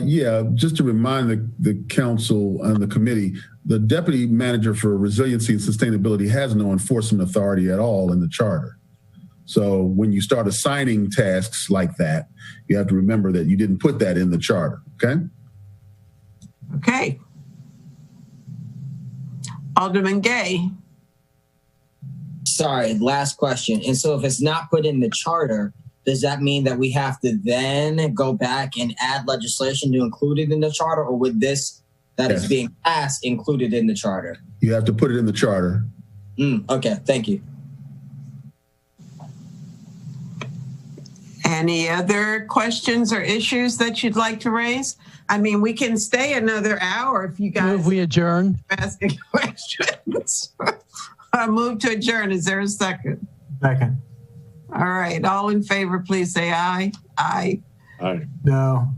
Yeah, just to remind the council and the committee, the Deputy Manager for Resiliency and Sustainability has no enforcement authority at all in the charter. So when you start assigning tasks like that, you have to remember that you didn't put that in the charter, okay? Okay. Alderman Gay. Sorry, last question. And so if it's not put in the charter, does that mean that we have to then go back and add legislation to include it in the charter, or would this that is being passed included in the charter? You have to put it in the charter. Okay, thank you. Any other questions or issues that you'd like to raise? I mean, we can stay another hour if you guys move we adjourn. Asking questions. Move to adjourn. Is there a second? Second. All right. All in favor, please say aye. Aye. Aye. No.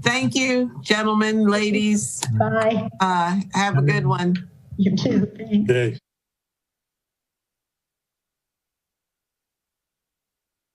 Thank you, gentlemen, ladies. Bye. Have a good one. You too. Thanks. Okay.